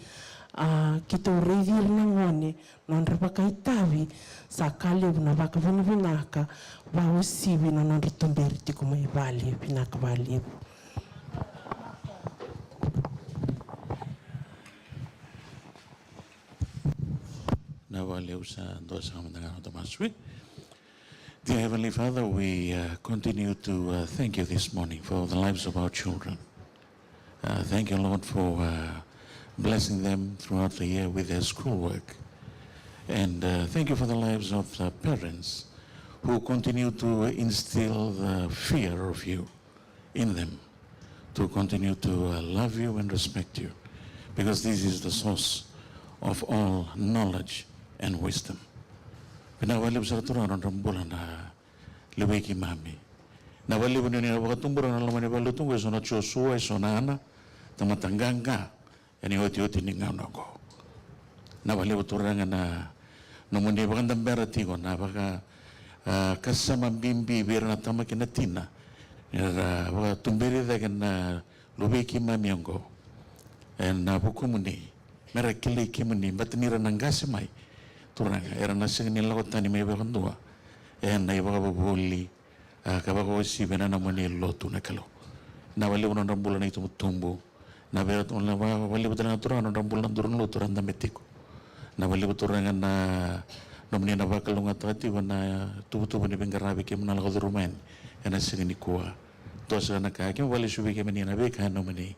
Kita redir nangone non repakaitavi sa kale na baka vinaka wa usibi na non retomberti kuma ibali pinaka bali. Na vale usa dos amandaga to maswe. Dear Heavenly Father, we continue to thank you this morning for the lives of our children. Thank you, Lord, for blessing them throughout the year with their schoolwork. And thank you for the lives of the parents who continue to instill the fear of you in them, to continue to love you and respect you, because this is the source of all knowledge and wisdom. Pinawalib sa katuran ang bulan na liway ki mami. Nawalib ni na wakatumbura na laman ni balutong so na Joshua so na ana tamatanggang ka yani oti ni ngau nako. Nawalib turanga na nomuni bakan dambera tigo na baka kasama bimbi biar na tamakinatina. Nera wakatumbiri dagan na liway ki mami anggo. Na bukumuni mera kili kimuni batinira nanggasimai turanga era nasing nilakotani may bakan dua. Na iba kababuli kabako si benana mo ni lotu na kalo na wali unon rambulan na tumbo na berat on la wali betul na turan rambulan turun lo turan dametiko na wali betul na nomni na bakal ngatati wana tubu ni bengarabi ke menal ko rumen ena sini kuwa to sa na ka ke wali subi ke menina be ka nomni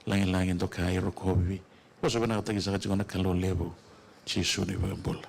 langin to ka iro ko bi o so bena ta gisa ka na kalo lebo chi suni bambula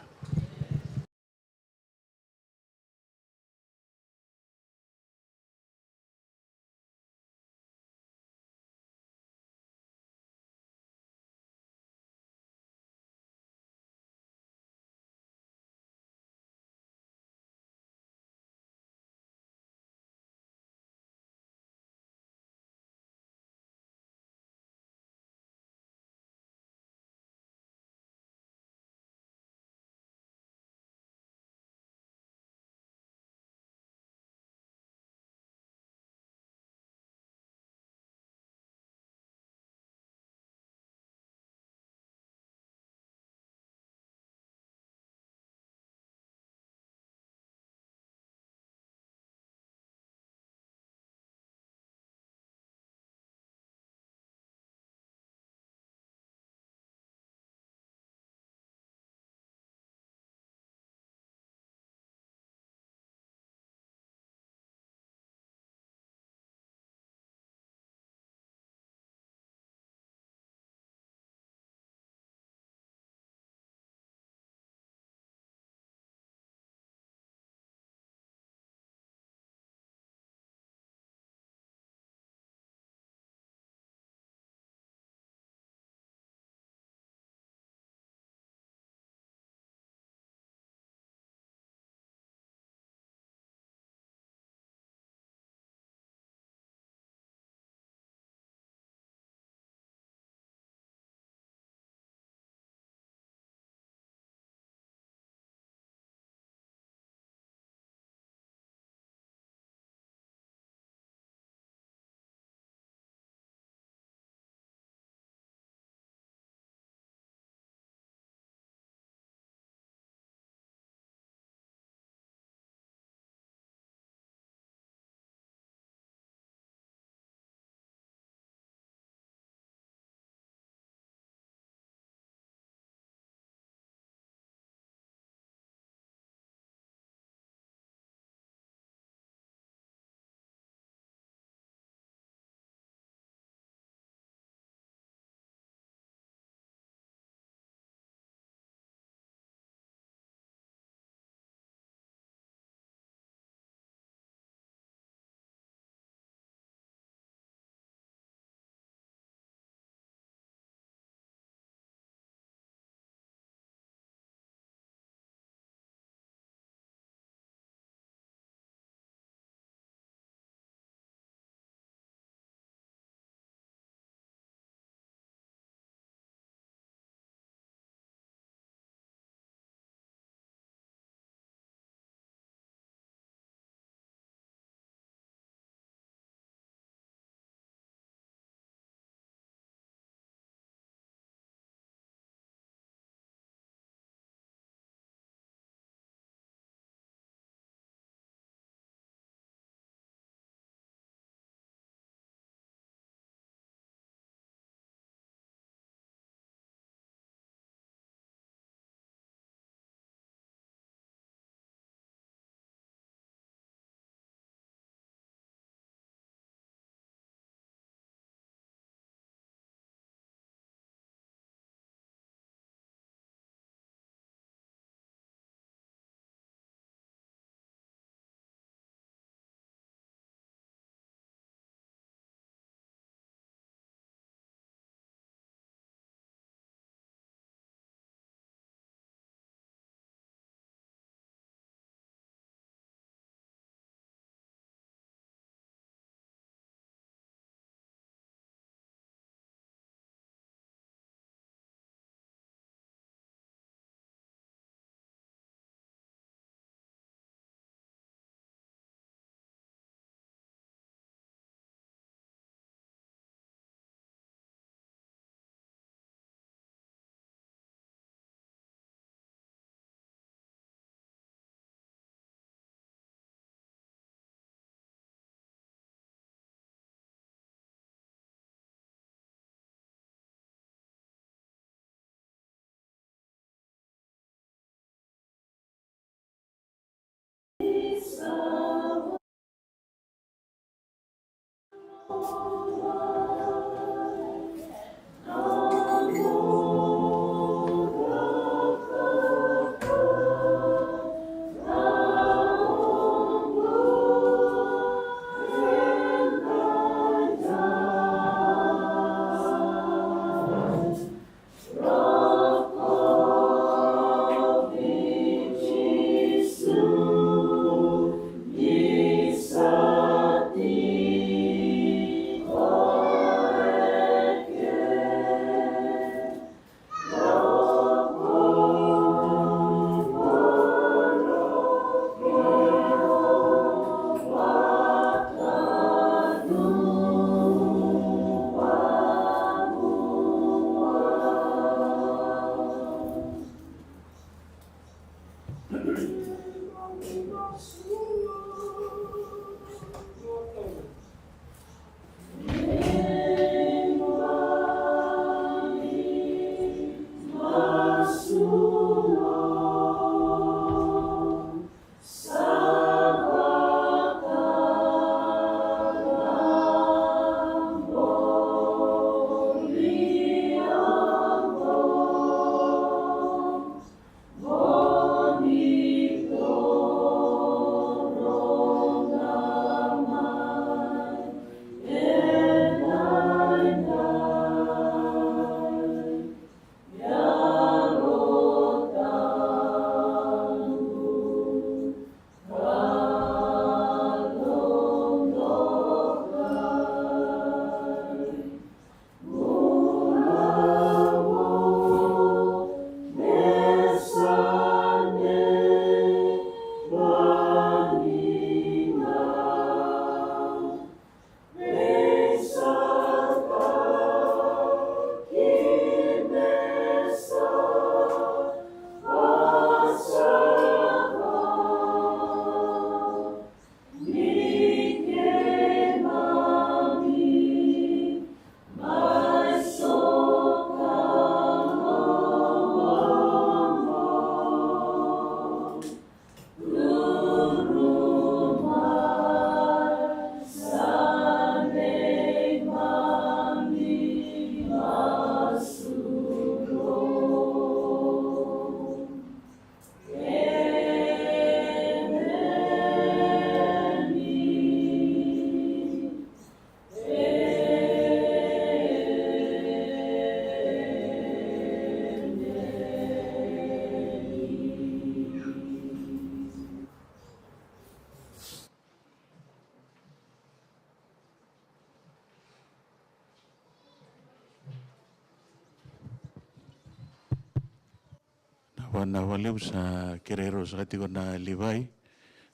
Wana waliu sa kerero sa katigo na livai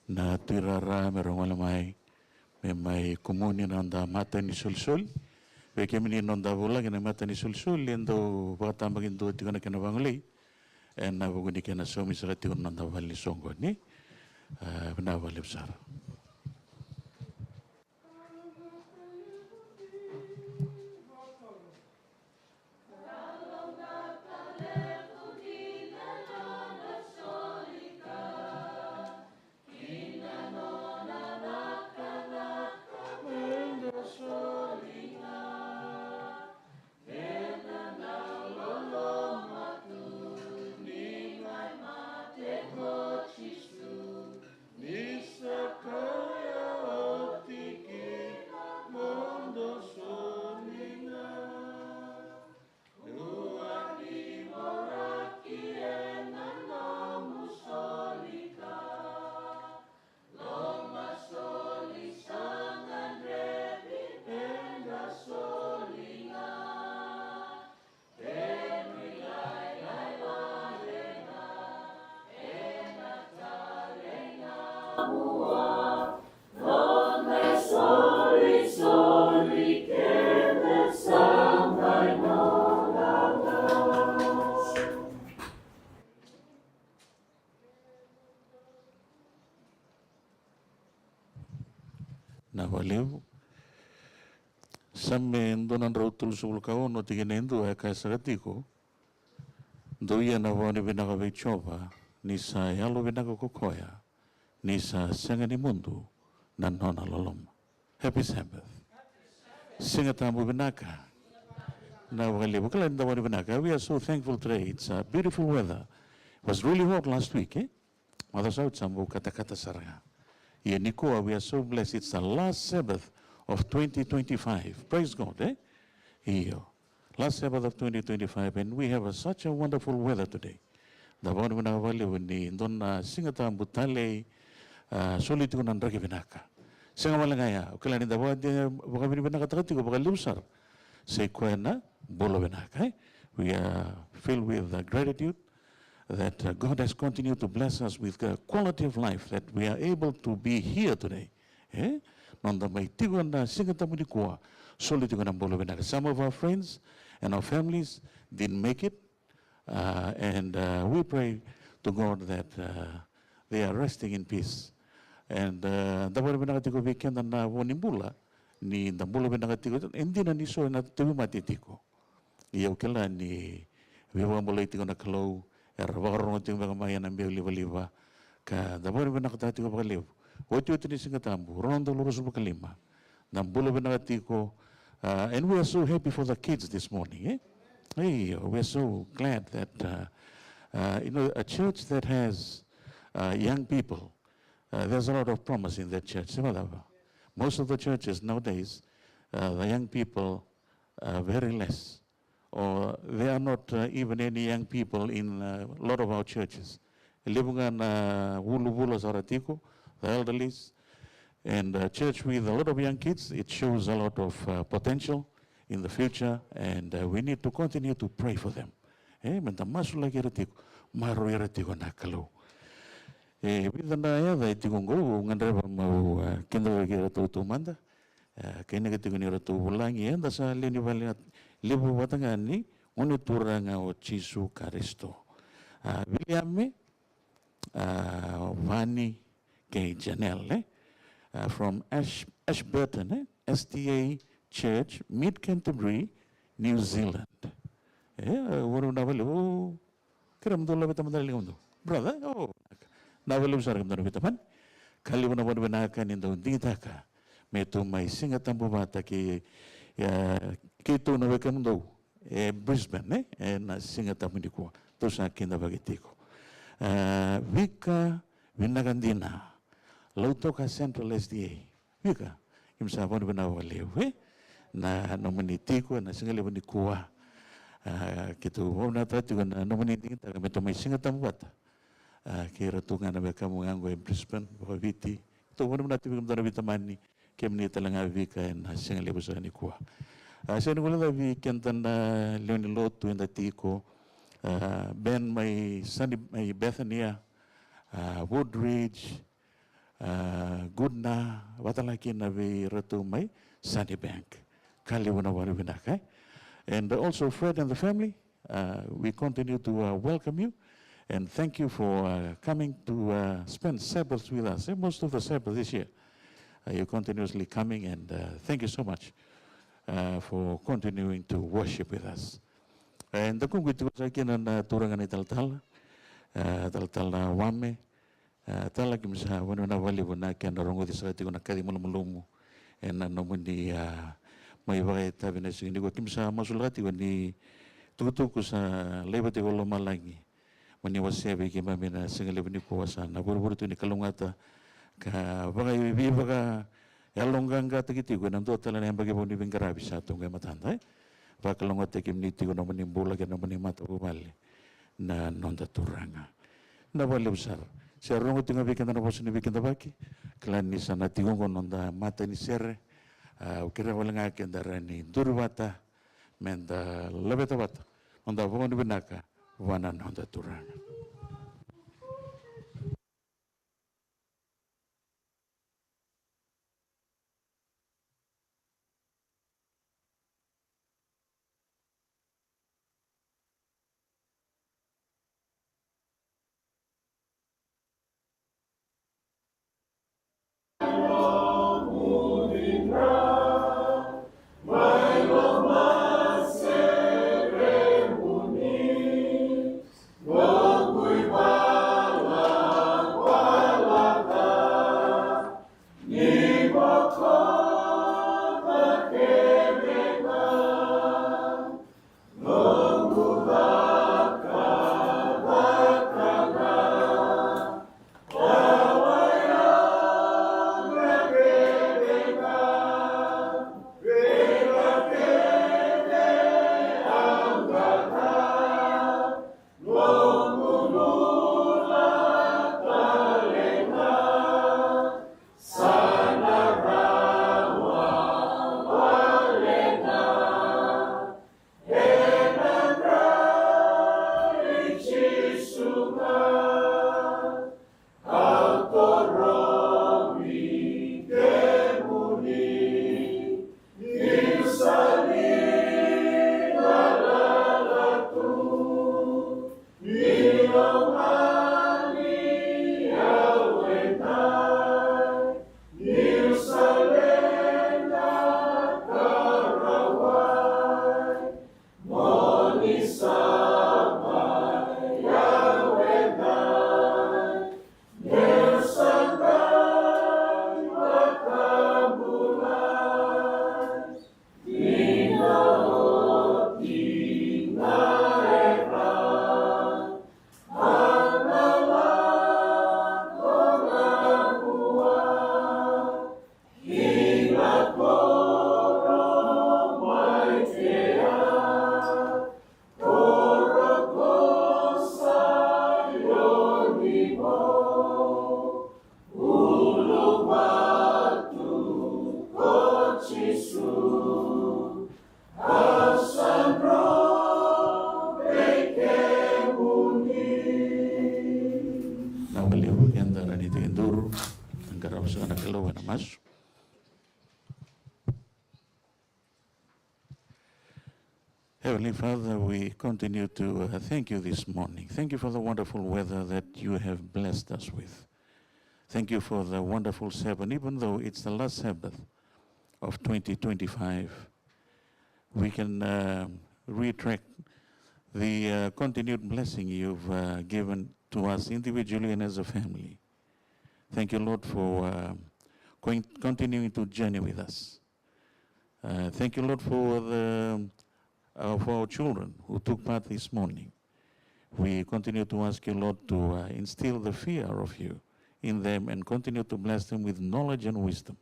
na tuirara merongala mai me mai kumuni nanda mata ni sul ve kemini nanda bola kena mata ni sul liendo bata magin do tigana kena bangli en na buguni kena somi sa katigo nanda wali songo ni na waliu sara. Na valeu samme ndonan rautul sul kao no tigenendo e ka sagatiko do ia na vone benaga vechova ni sa yalo benaga kokoya ni sa sanga ni mundu na nona lolom. Happy Sabbath. Singatambu Vinaka. Now, we are so thankful today. It's beautiful weather. It was really hot last week, eh? Sambu kata-kata saranga. Yeah, Nikoa, we are so blessed. It's the last Sabbath of 2025. Praise God, eh? Here. Last Sabbath of 2025, and we have such a wonderful weather today. The one when I was don Singatambu Tale, solitude and Ragavinaka. Singamalangaya, Kalani, the word Vagavinaka Tatigo, Vagalusar. Sequena Bolovenaka. We are filled with gratitude that God has continued to bless us with the quality of life, that we are able to be here today. Some of our friends and our families didn't make it, and we pray to God that they are resting in peace. And the weekend and Wonimbula. Ni ndambulo benagatigo endina ni so na tewi matitiko iyo kala ni wewa mbolai tigo na kalo erwaro tigo bagamaya na mbeu liva ka dabor benagatigo bagalev ocho tini singatambu rondo lurus bakalima ndambulo benagatigo and we are so happy for the kids this morning, eh? Hey, we are so glad that a church that has young people, there's a lot of promise in that church. Most of the churches nowadays, the young people are very less, or there are not even any young people in a lot of our churches. Libungan wulu saratiko, the elderlies, and a church with a lot of young kids, it shows a lot of potential in the future, and we need to continue to pray for them. Menta masula kiratiko, maro kiratiko nakalo. With the other Tigongo, Nandreva Mo, Kendra to Manda, Kenegatigonera to Ulangi, and the Salini Valley, Libu Watangani, only Turanga or Chisu Caristo. William Vani K. Janelle from Ashburton, STA Church, Mid Canterbury, New Zealand. What would I do? Brother, oh. Navalum sarang dono vitaman, kali wana wana benakan indo ditaka, metu mai Singatambu bata ki kitu na bekam do Brisbane, na Singatambu diko, to sa kinda bagitiko. Vika vinagandina, lautoka Central SDA, vika imsa wana benawalewe, na nominitiko na Singatambu dikuwa, kitu wana tatigo na nominitiko na metu mai Singatambu bata. Kira tunga na bekamu ngango e Brisbane bakaviti to wala na tibigam dana vitamani kemni talanga vika en hasinga lebu sa ni kwa sa ni wala vi kentan leoni lot to enda tiko ben my sunny my Bethania Woodridge Goodna watalaki na vi ratu my Sunny Bank kali wana wala vinaka and also Fred and the family we continue to welcome you. And thank you for coming to spend Sabbath with us. Most of the Sabbath this year, you're continuously coming, and thank you so much for continuing to worship with us. And the kungitu sa kinan turangan italtal, taltal na wame, talakim sa wano na wali wana kaya narongo di sa katigo na kadi mulumulumu, and namundi may bakay tabi na hindi ko kimsa masulati wani tukutuko sa lebati ko lumalagi. When you was saving him, I mean, a single living Kuwasan, I would to Nikalungata, Vivaga, Yalonganga, take it when I'm total and Ambagabon living Garabisa to Gamatanda. Vakalonga take him nitty no money bull like a no money matter valley. Na non the Turanga. Navalusar. Say a wrong thing of weekend and I was in the weekend of Baki. Clanis and Atigongon on the Matani Serre, Kirawalangak and the Rani, Durvata, Menda Lavetavata, on the Von Vinaka. One another to run. Whoa. Mas. Heavenly Father, we continue to thank you this morning. Thank you for the wonderful weather that you have blessed us with. Thank you for the wonderful Sabbath. Even though it's the last Sabbath of 2025, we can retract the continued blessing you've given to us individually and as a family. Thank you, Lord, for continuing to journey with us. Thank you, Lord, for our children who took part this morning. We continue to ask you, Lord, to instill the fear of you in them and continue to bless them with knowledge and wisdom.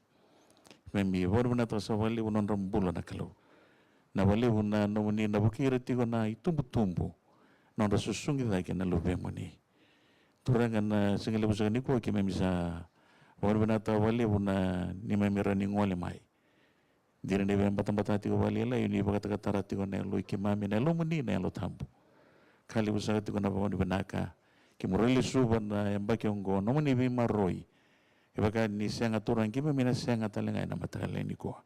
Maybe na tasawali unondram bula na kalau. Na wali una nomuni na bukira tigo na itumbu na susungi dai na lube muni. Turangan na singale busagani ko ki memisa na tawali una ni memira ni ngole mai. Dira ne bem batambata tigo wali la yuni bakata katara tigo na lo ikimami na lo muni na lo tambu. Kali busagati tigo na bawani benaka. Kimureli suban na yambaki ongo nomuni bi maroi. Ibaka ni senga turang kima mina senga talenga na matale ni ko.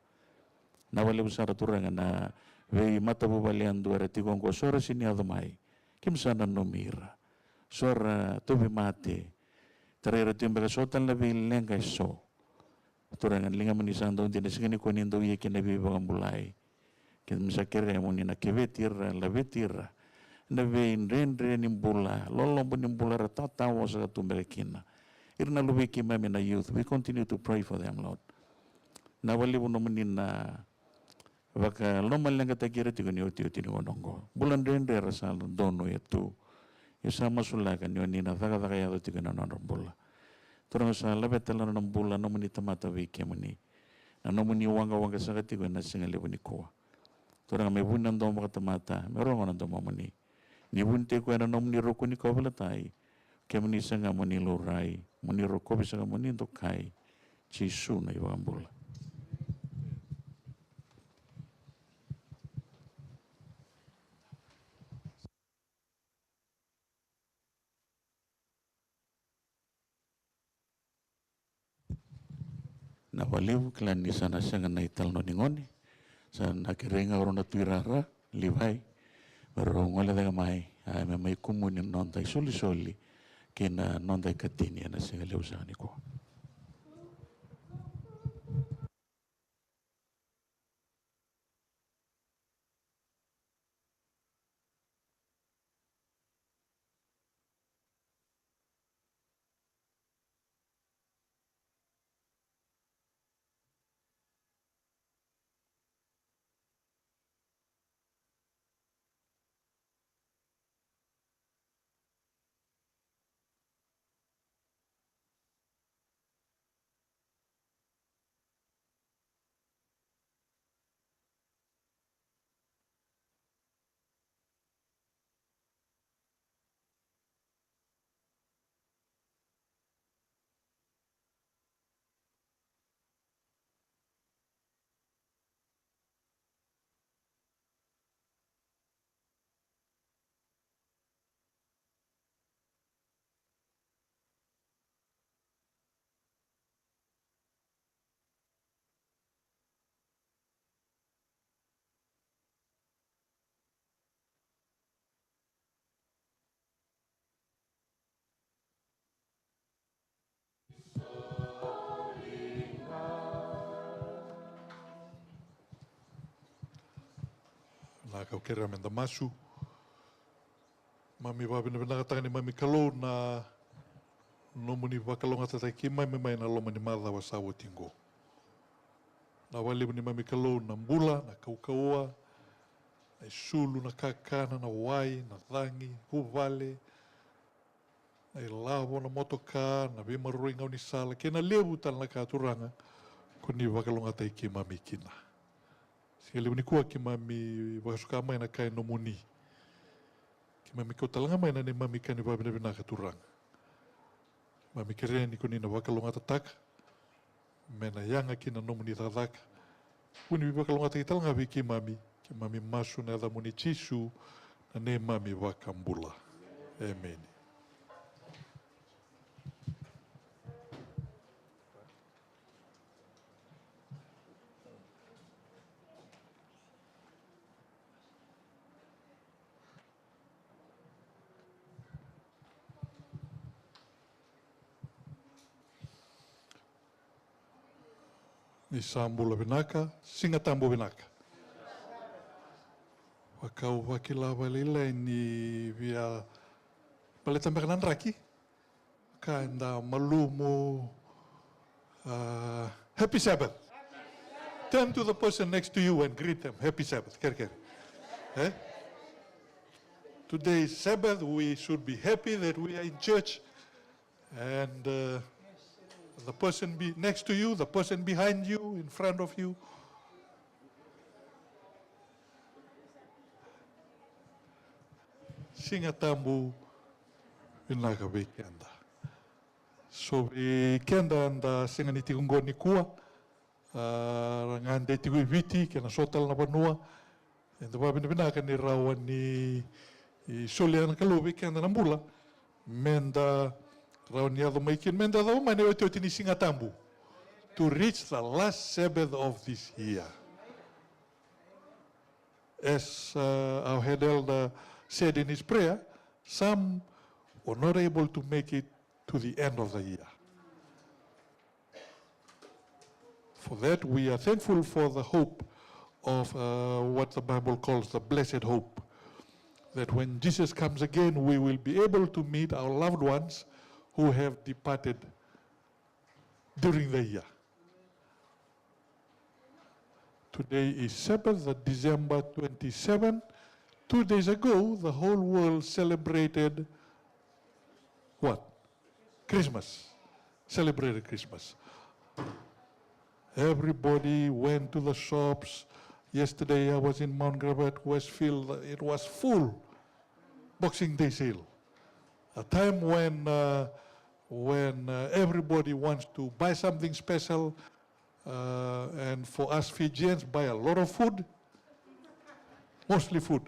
Na wale busara turang na ve mata bu bali andu ara tigo ongo sora sini adamai. Kim sana nomira. Sora tobi mate. Tarera timba sotan labi lenga so. Turang linga manisando dina sigani ko nindo ye kinabi bagambulai. Kim sakere moni na kevetira la vetira. Na ve indre nimbula lolombo nimbula ratata wasa tumbele kina. Irna lubi kima mina youth. We continue to pray for them, Lord. Na wali buno menina waka lomal nga takira tigo ni oti ni wonongo. Bulan rende rasal dono itu. Isa masulakan yo nina daga ya tigo na bula. Turang sa labetala na bula no meni tamata wiki meni. Na no meni wanga sa tigo na singali ni ko. Turang me bunan do mga tamata, meron na do meni. Ni bunte ko na no meni roko ni ko tai. Kemeni sanga meni lurai. Muni roko bisa muni untuk kai cisu na ibambula. Na waliu klan ni sana sanga na ital no ningoni. Sana kirenga orona tuirara livai. Pero ngole daga mai mai kumuni nonta soli kina nonta katini na singa leusani ko. Na kau kera menda masu. Mami wabina bina katangani mami kalau na nomuni wakalonga tatai ki mami mai na loma ni madha wa sawo tingo. Na wali ni mami kalau na mbula, na kaukaua, na sulu, na kakana, na wai, na thangi, huvale, na ilavo, na motoka, na vimarui ngau ni sala. Kena lebu tal na katuranga kuni wakalonga tatai ki mami kina. Singale ni kuwa ki mami wakasuka mai na kai nomuni. Ki mami kau talanga mai na ni mami kani wabina bina katuranga. Mami kere ni kuni na wakalonga tataka. Mena yanga kina nomuni tataka. Kuni wakalonga takitalanga ki mami masu na muni chisu na ne mami wakambula. Amen. ni Sambula Vinaka, Singatambu Vinaka. Wakau wakila walila ni via paleta mekanan raki. Kanda malumu. Happy Sabbath. Turn to the person next to you and greet them. Happy Sabbath. Care. Eh? Today is Sabbath. We should be happy that we are in church. And the person next to you, the person behind you, in front of you. Singatambu vinaka weekenda. So weekenda anda singaniti kungoni kua. Ngande tigu viti kena sotal na panua. Enda vinaka ni rawa ni solian kalau weekenda na mbula. Menda rawa ni ado maikin menda daw mane wetu tini Singatambu. To reach the last Sabbath of this year. As our head elder said in his prayer, some were not able to make it to the end of the year. For that, we are thankful for the hope of what the Bible calls the blessed hope. That when Jesus comes again, we will be able to meet our loved ones who have departed during the year. Today is Sabbath, December 27. 2 days ago, the whole world celebrated what? Christmas. Celebrated Christmas. Everybody went to the shops. Yesterday I was in Mount Gravatt, Westfield. It was full. Boxing Day sale. A time when everybody wants to buy something special. And for us Fijians, buy a lot of food, mostly food.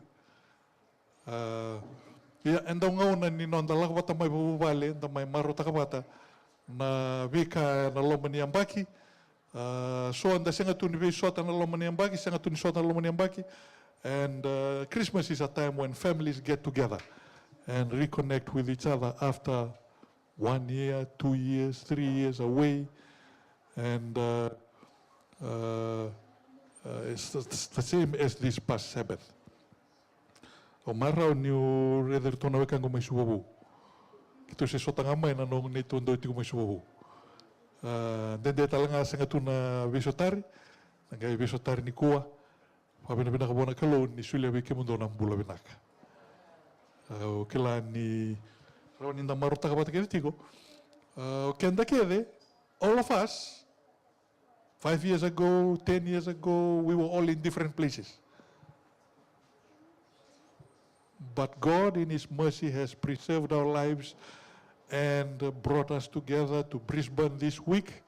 And daw ngauna ni non dalak wata may bubale, da may marota kabata na vika na lomani ambaki. So anda senga tuni vi sota na lomani ambaki, senga tuni sota na lomani ambaki. And Christmas is a time when families get together and reconnect with each other after 1 year, 2 years, 3 years away. And it's the same as this past Sabbath. O marau ni o reder tona weka ngo mai suwabu. Kito se sota ngamai na nong neto ndo iti ko mai suwabu. Dende talanga senga tuna visotari. Ngai visotari ni kua. Wabina bina kabona kalau ni sulia wike mundo na mbula binaka. O kila ni rau ni nda marota kabata kere tiko. Kenda kede, all of us, 5 years ago, 10 years ago, we were all in different places. But God in His mercy has preserved our lives and brought us together to Brisbane this week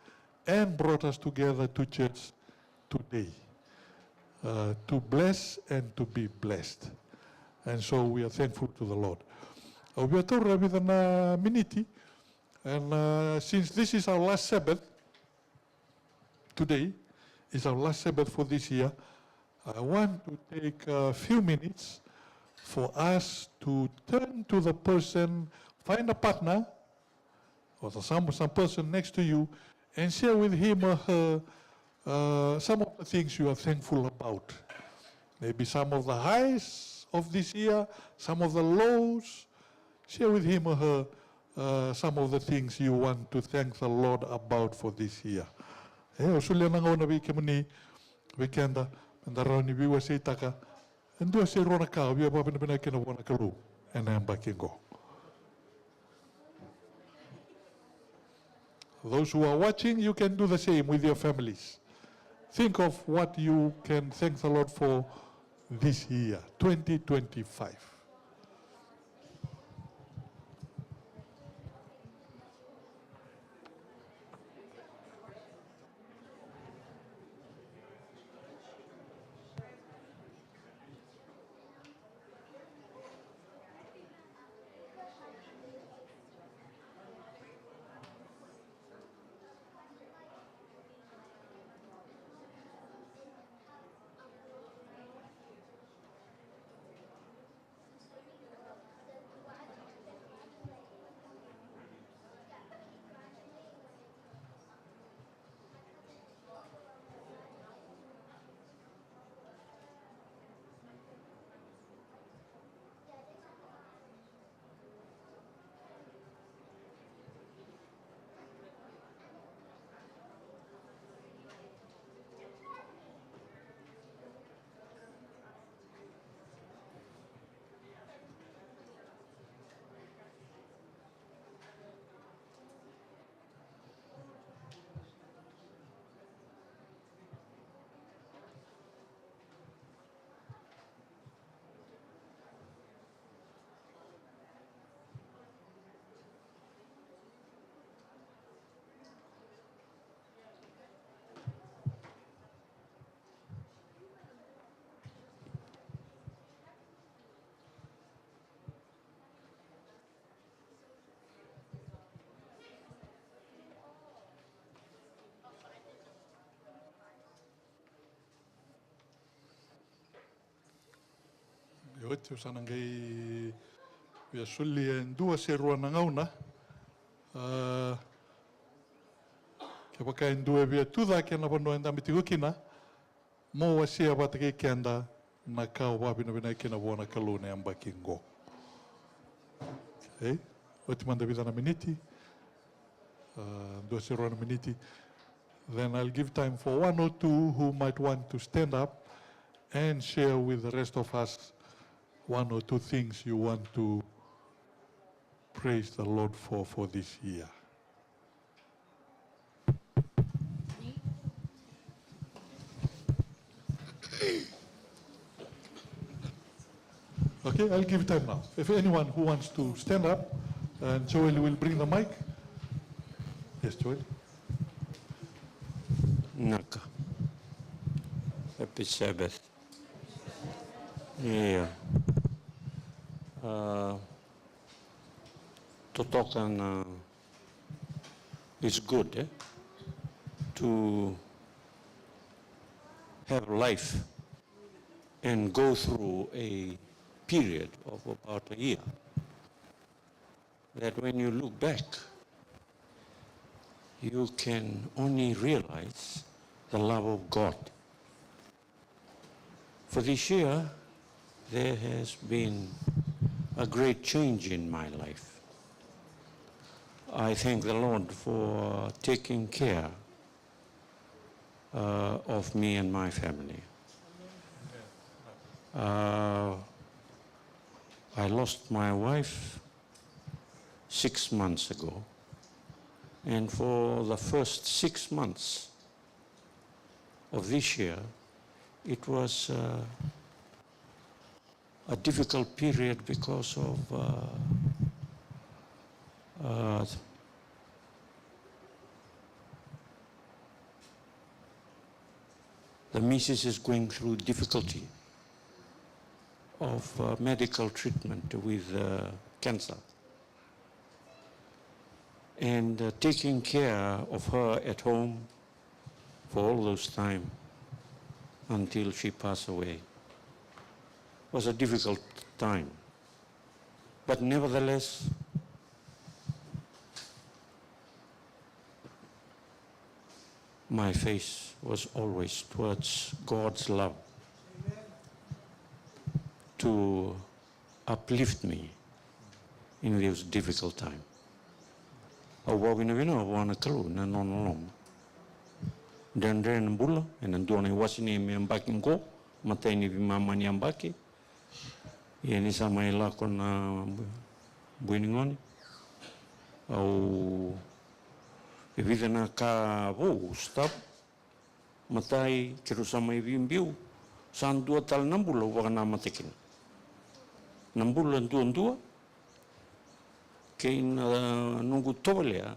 and brought us together to church today. To bless and to be blessed. And so we are thankful to the Lord. We are told with a minute, and since this is our last Sabbath, today is our last Sabbath for this year, I want to take a few minutes for us to turn to the person, find a partner, or some person next to you, and share with him or her some of the things you are thankful about. Maybe some of the highs of this year, some of the lows. Share with him or her some of the things you want to thank the Lord about for this year. Usulia na ngauna wiki muni weekenda ndaro ni biwa seitaka ndio se rona ka bia pa pena kena bona kalu ena mbakingo. Those who are watching, you can do the same with your families. Think of what you can thank the Lord for this year, 2025. Oti usana ngai via suli en dua se rua na ngauna. Ke waka en dua via tuda ke na wano en damiti ukina. Mo wa sia wata ke kenda na kau wapina vina ke na wana kalune amba kingo. Okay. Oti manda vida na miniti. Dua se rua na miniti. Then I'll give time for one or two who might want to stand up and share with the rest of us one or two things you want to praise the Lord for this year. Okay, I'll give time now. If anyone who wants to stand up, and Joel will bring the mic. Yes, Joel. Naka. Happy Sabbath. Yeah. Totokan is good to have life and go through a period of about a year. That when you look back, you can only realize the love of God. For this year, there has been a great change in my life. I thank the Lord for taking care of me and my family. I lost my wife 6 months ago, and for the first 6 months of this year, it was a difficult period because of the missus is going through difficulty of medical treatment with cancer. And taking care of her at home for all those time until she passed away was a difficult time. But nevertheless, my face was always towards God's love to uplift me in this difficult time. Awawina vina awana kalu na nonolom. Dan mbula and ndona wasini me ambaki ko matai ni mama ni ambaki. Yeni sama ila kona buiningoni. Au evita na ka vo stop matai kiru sama ibimbiu san dua tal nambula wakana matekin. Nambula ndua kein nungu tobalea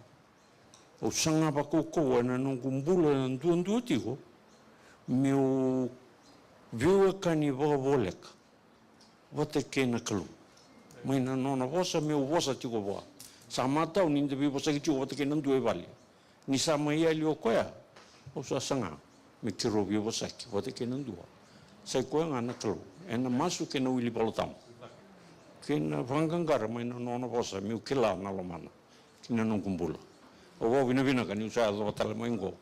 o sanga pa koko na nungu mbula ndua tigo meu viu kani volek wate kena kalu mai na nona vosa meu vosa tigo boa samata o ninde vivo sa tigo wate kena ndua vale ni sama ia lio koya o sa sanga me kiro vivo sa ki wate kena ndua sai koya ngana kalu ena masu kena wili balotam kena vangangara mai na nona vosa meu kila na lomana kena nungu mbula o vina vina ka ni usa lo tala maingo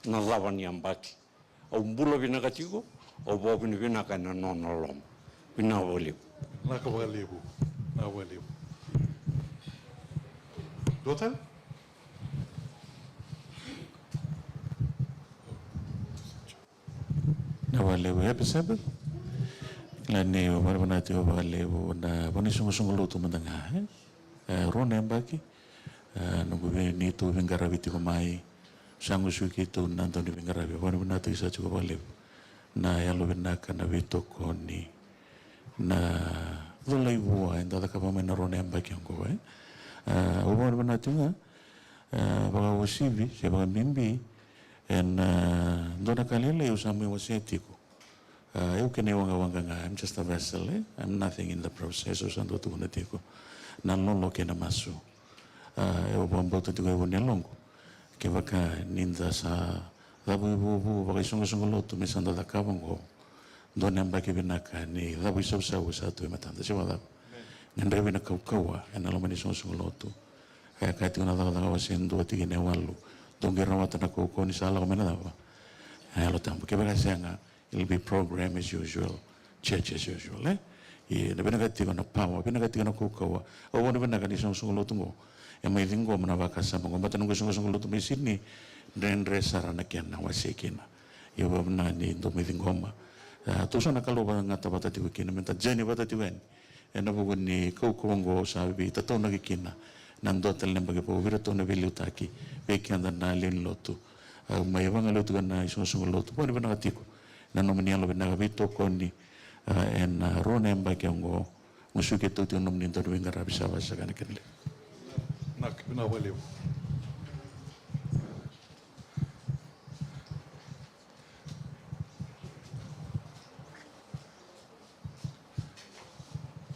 na lava ni ambaki o mbula vina ka tigo o vina vina ka na nona lom vina voliu na ka voliu na voliu Dotan na voliu happy Sabbath lani o marwana te o voliu na vani sungu lutu mandanga rona ambaki nungu ni tu vingaravi tiko mai sangu suki tu nanto ni vingaravi vani vana tu isa tiko voliu na yalo vinaka na vitoko ni na volai vua en dada kapa mena rona ambaki ango o vani vana tunga vaga wasivi se vaga mimbi en dona kalele usami wasietiko eu kene wanga nga I'm just a vessel I'm nothing in the process o santo tu tiko na lolo kena masu eu bomboto tiko e vonelongo ke vaka ninda sa dabu bu vaga songo lotu me sanda da kavango Dona mbaki binaka ni dabu sa tu matanda siwa dabu. Nandre bina kaukawa ena lo mani songo lotu. Kaya kati una daga daga wasen 2 3 ne walu. Donge rawata na kauko ni sala ko mena dawa. Lo tambo ke bega senga it'll be program as usual, church as usual, eh? Na bina kati na power, bina kati na kaukawa. O wana bina kani songo lotu ngo. E mai dingo mana baka sama ngo mata nungo songo lotu mai sini. Ndre sarana kiana wasekina. Yo babna ni ndo mai dingo ma. Tusa na kaloba ngata batati wikina menta jeni batati wen. Ena bugun ni kaukongo sabi tatau na kikina nang dotel na bagi po vira to na vili utaki beki anda na lin lotu mai wanga lotu kana isunga lotu po ni bana katiko na nomini alo bina vito koni en rone mbaki ngo musuke to ti nomini to winga rabisa wasa kana kenle nak bina walew.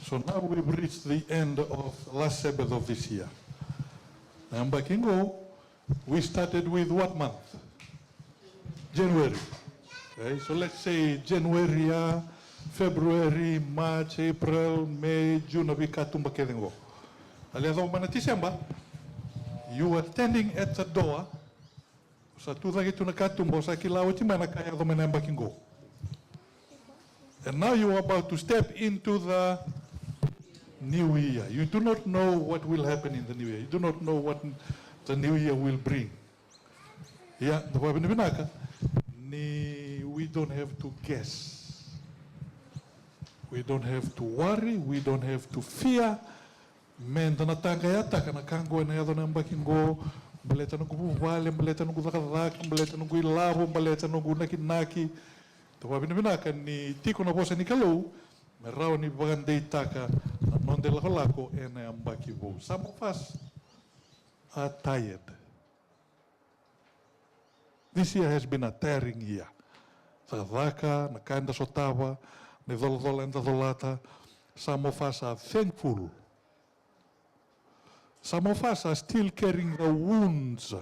So now we've reached the end of the last Sabbath of this year. Now back in go, we started with what month? January. Okay, so let's say January, February, March, April, May, June, Abikatumba Kedengo. Aliado December, you were standing at the door. Sa tuda gitu nakatumbo sa kilaw timana kaya do menamba kingo. And now you are about to step into the new year. You do not know what will happen in the new year. You do not know what the new year will bring. Yeah, the we don't have to guess. We don't have to worry. We don't have to fear. Men tanatanga yata kana kango na yado namba kingo. Baleta nungu vale, baleta nungu zakarak, baleta nungu ilavo, baleta nungu naki. Tawa binaka ni tiko na bosa ni kalau. Merau ni bagandei taka non de lako ena ambaki vo. Some of us are tired. This year has been a tiring year. Sadaka, nakanda sotava, ne doldola and dolata. Some of us are thankful. Some of us are still carrying the wounds.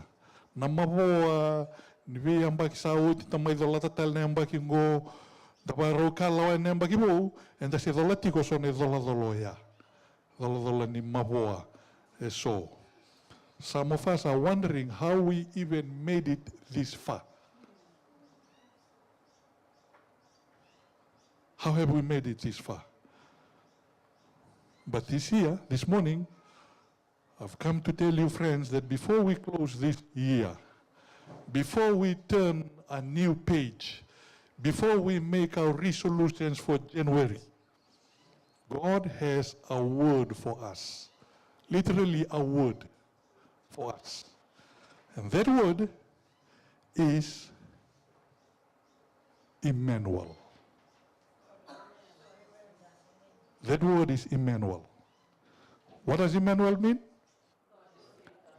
Namaboa, nivi ambaki saudi, tamay dolata tal ne ambaki ngo. Taparo kalawa ne ambaki mo, and the dolatico son e doladoloya. Doladola ni maboa. So, some of us are wondering how we even made it this far. How have we made it this far? But this year, this morning, I've come to tell you, friends, that before we close this year, before we turn a new page, before we make our resolutions for January, God has a word for us. Literally a word for us. And that word is Emmanuel. That word is Emmanuel. What does Emmanuel mean?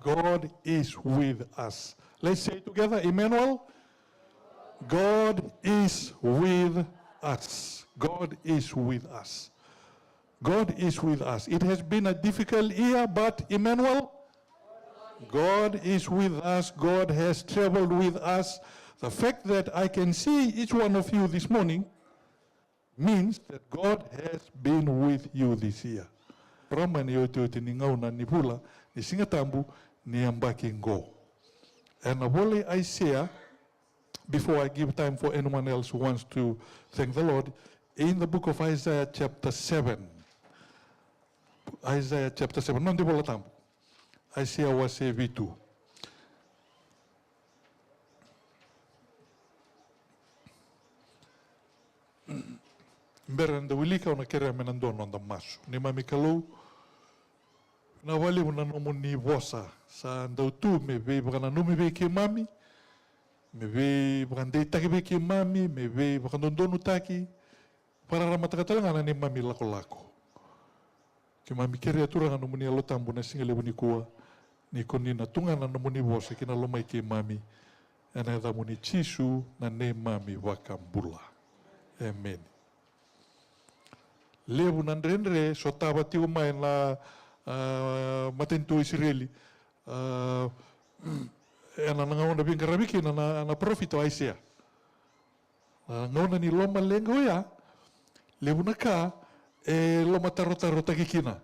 God is with us. Let's say it together, Emmanuel. God is with us. God is with us. God is with us. It has been a difficult year, but Emmanuel, God is with us. God has traveled with us. The fact that I can see each one of you this morning means that God has been with you this year. Roma ni yote ni ngauna ni pula ni singatambu ni ambaki ngo. And wole I say, before I give time for anyone else who wants to thank the Lord, in the book of Isaiah chapter 7. Isaiah chapter 7. Non di bola tambu. Isaiah was a V2. Mbera nda wilika una kere menandono nda masu. Ni mami kalau na wali una nomu ni vosa. Sa nda utu me ve baka numi ve ke mami. Me ve baka ndei taki ve ke mami. Me ve baka ndondonu taki. Para ramatakatalangan ni mami lako-lako. Ke mami kere atura nga nomu ni alotambu na singa lebu ni kua. Ni koni na tunga na nomu ni vosa kina lomai ke mami. Ena edha muni chisu na ne mami wakambula. Amen. Lebu nandrendre sotaba tiu mai na matento Israeli. Ena nga onda binga rabiki na profito Isaiah. Ngauna ni loma lengo ya, leuna ka, loma taro takikina.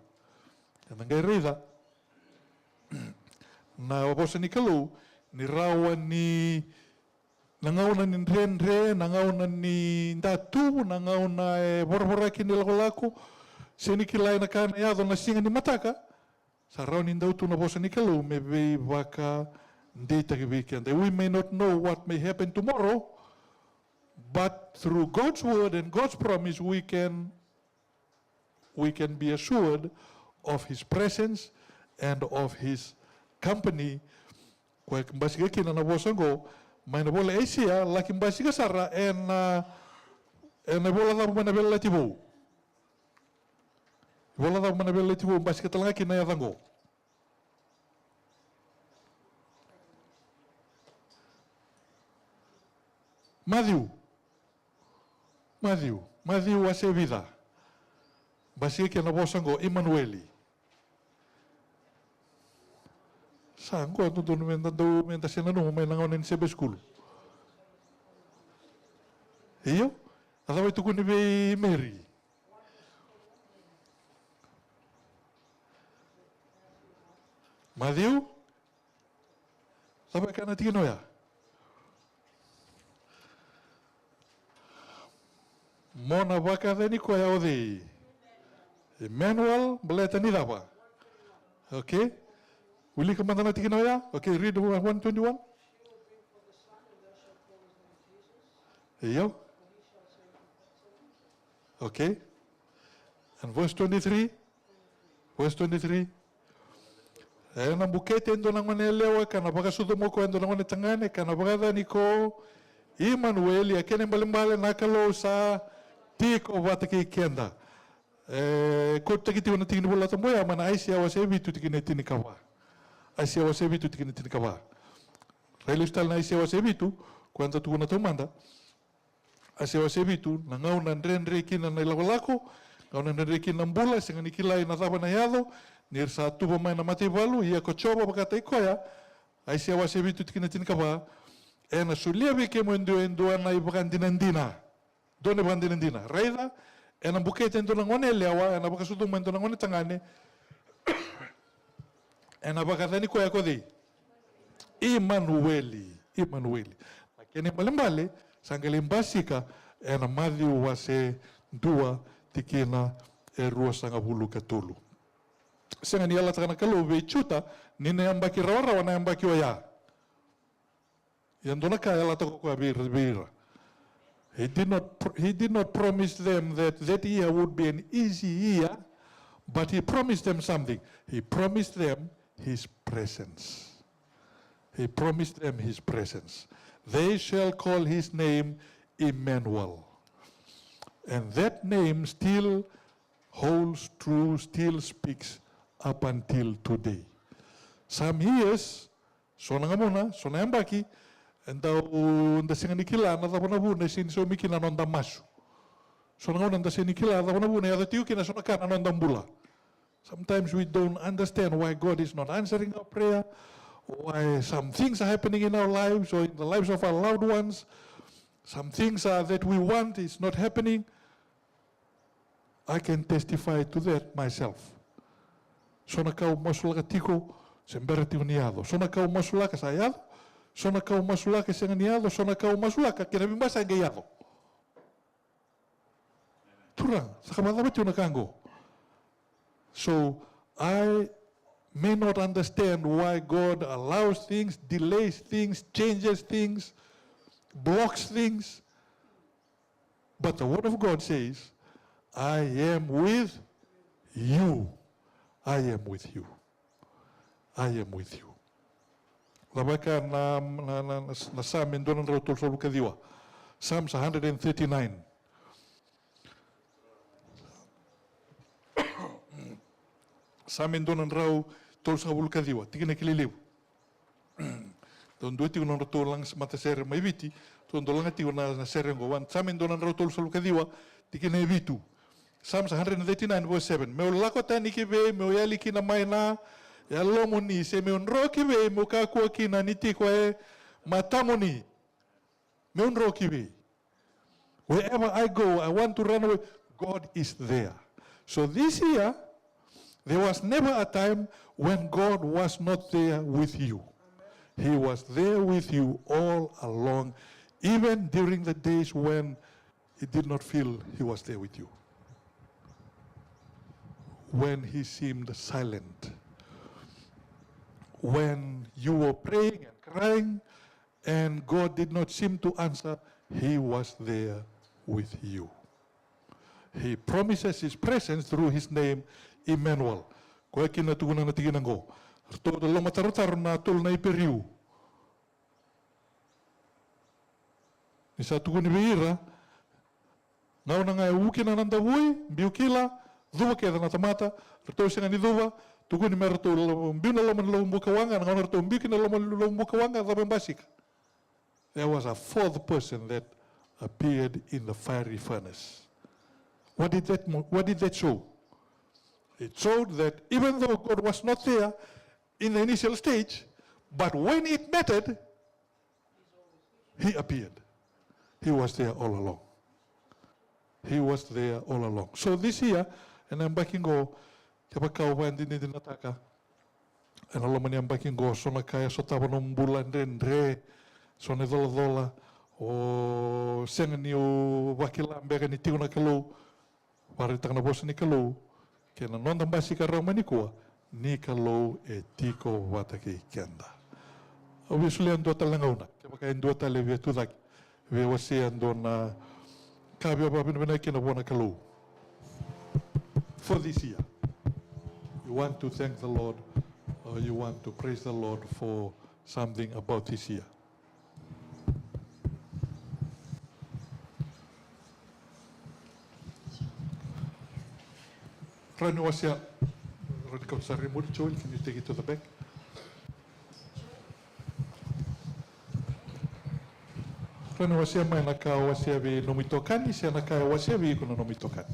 Ngai reida, na wabosa ni kalau, ni rawa ni nangauna ni renre, nangauna ni ndatu, nangauna borboraki ni lako-lako, seni kilai na kana yado na singa ni mataka, sa rawa ni ndautu na bosa ni kalau, me vei waka ndeta ki weekend. We may not know what may happen tomorrow, but through God's word and God's promise, we can be assured of His presence and of His company. Kwa mbasiga kina na bosango, may nabola Asia, laki mbasiga sara, and nabola na manabela tibo. Bola na manabela tibo, mbasiga talaga kina yadango. Matthew ase vida. Basiga kina bosango, Emmanueli. Sangko tu tu menta sena no may nangaw sa school. Iyo, ataway tu kuni be Mary. Matthew, sabay ka na tino ya. Mona baka de ni koya odi. Emmanuel, beleta ni dapa. Okay. Will you command natin kinoya? Okay, read 121. Iyo. Okay. And verse 23. Verse 23. Eh, nang bukete endo nang manelewa, kana baga sudumo ko endo nang manetangane, kana baga dani ko, Emmanuel, ya kene mbalimbali nakalo sa tiko wataki kenda. Ko takiti wana tingin bola tamboya, mana aisya wasebi tu tikine tinikawa. Asia wasebitu tikini tinikawa. Railo stal na asia wasebitu, kwanta tukuna tumanda. Asia wasebitu, na ngau na nrenre kina na ilawalako, ngau na nrenre kina mbula, singa nikilai na thaba na yado, nirsa tuba mai na mati balu, ia kochoba bakata ikoya, asia wasebitu tikini tinikawa, na sulia bike mo endo na ibakandinandina. Done bakandinandina. Raida, na bukete endo na ngone lewa, na bakasudu mo endo na ngone tangane, and abakadhani kwa yako di Emmanueli. Lakini mbalimbali sangalimbasika ena Matthew wase dua tikina rua sanga bulu katulu. Senga ni ala takana kalau chuta nina yambaki rawa na yambaki waya. Yandona kaya ala toko kwa bira. He did not promise them that year would be an easy year, but he promised them something. He promised them His presence. He promised them His presence. They shall call His name Emmanuel. And that name still holds true, still speaks up until today. Some years, sona ngamuna, sona yambaki, and the singanikila, na tabonabu, na sinso mikina nonda masu. Sona ngamuna, the sinikila, tabonabu, na yadatiukina sona kana nonda mbula. Sometimes we don't understand why God is not answering our prayer, why some things are happening in our lives or in the lives of our loved ones. Some things that we want is not happening. I can testify to that myself. Sona kau masulaka tiko, semberati uniado. Sona kau masulaka sayado, sona kau masulaka senganiado, sona kau masulaka kinabimasa engayado. Turang, sakamadabati unakango. So I may not understand why God allows things, delays things, changes things, blocks things. But the Word of God says, I am with you. I am with you. I am with you. Labaka na Psalm indonan raw tol sa lukadiwa. Psalms 139. Samin doon ang raw tol sa bulkadiwa, tigin na kililiw. Doon duwiti ko nang raw lang sa mata sere may biti, doon doon lang ati ko na sere ng gawan. Samin doon ang raw tol sa bulkadiwa, tigin na ibitu. Psalms 139 verse 7. Meo lakota ni kibe, meo yali kinamay na, yalo mo ni, se meo nro kibe, meo kakua kina niti kwa matamo ni. Meo nro kibe. Wherever I go, I want to run away. God is there. So this year, there was never a time when God was not there with you. He was there with you all along, even during the days when he did not feel he was there with you. When he seemed silent. When you were praying and crying and God did not seem to answer, he was there with you. He promises his presence through his name, Emmanuel. Koe kina tukuna na tiginango. Rto da loma tarotar na tol na iperiu. Nisa tukuni beira. Ngau na ngai ukina nanda wui, biukila, duwa keda na tamata, rto singa ni duwa, tukuni me rto mbiu na loma na lombo kawanga, ngau na rto mbiu kina loma na lombo kawanga, dhabe mbasika. There was a fourth person that appeared in the fiery furnace. What did that show? It showed that even though God was not there in the initial stage, but when it mattered, he appeared. He was there all along. He was there all along. So this year, and I'm back in go, kapaka wandi ni dinataka, and alomani I'm back in go, sona kaya sotaba no mbula ndre, sona dola, o sengani o wakila mbega ni tiuna kalo, Wari tangna bosa ni kalau, kena nonton basi ka roma ni kuah, ni kalau etiko watake kenda. Obviously ando talangauna, kaya kain dua tale via tudak, via wasi ando na kabia babin bina kena bona kalau. For this year, you want to thank the Lord, or you want to praise the Lord for something about this year. Rani wasia, Rani Kausar remote, Joel, can you take it to the back? Rani wasia mai naka wasia vi nomitokani, sia naka wasia vi kuna nomitokani.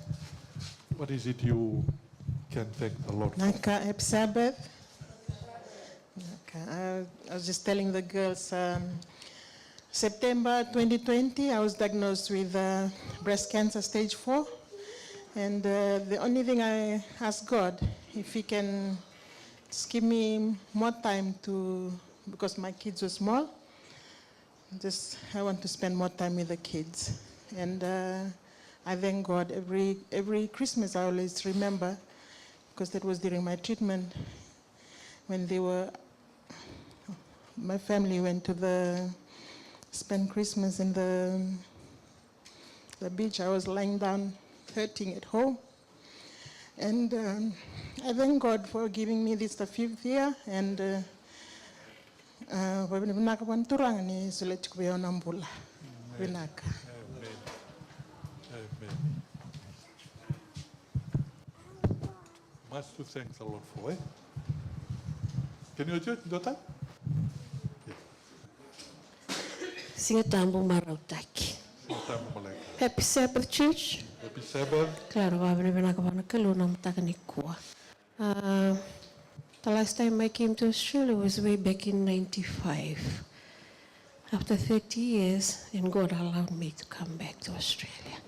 What is it you can thank the Lord for? Naka, happy Sabbath. Naka, I was just telling the girls, September 2020, I was diagnosed with breast cancer stage 4. And the only thing I asked God, if he can just give me more time to, because my kids were small, I want to spend more time with the kids. And I thank God every Christmas I always remember, because that was during my treatment, when my family went to spend Christmas in the beach. I was lying down hurting at home. And I thank God for giving me this the 5th year. And Much to thank the Lord for, eh? Can you do it, daughter? Singatambo Marautaki. Happy Sabbath, church. Happy Sabbath. Claro, the last time I came to Australia was way back in 95. After 30 years, and God allowed me to come back to Australia.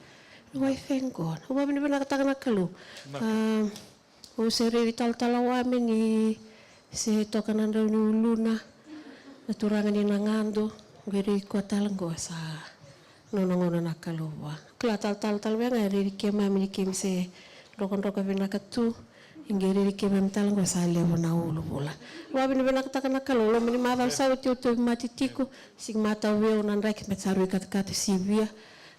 No, I thank God. O se riri taltalawa me ni se toka nanda ni uluna na turanga ni nangando giri ko talango sa nonongono na kalua kla tal wenga riri ke mami ni ke se rokondoka vina katu ingeri ke mami talango sa lewo na ulu bula wa bini bina kataka na kalolo mini madal sa uti matitiku sig mata weo na ndaki metsaru katakata sivia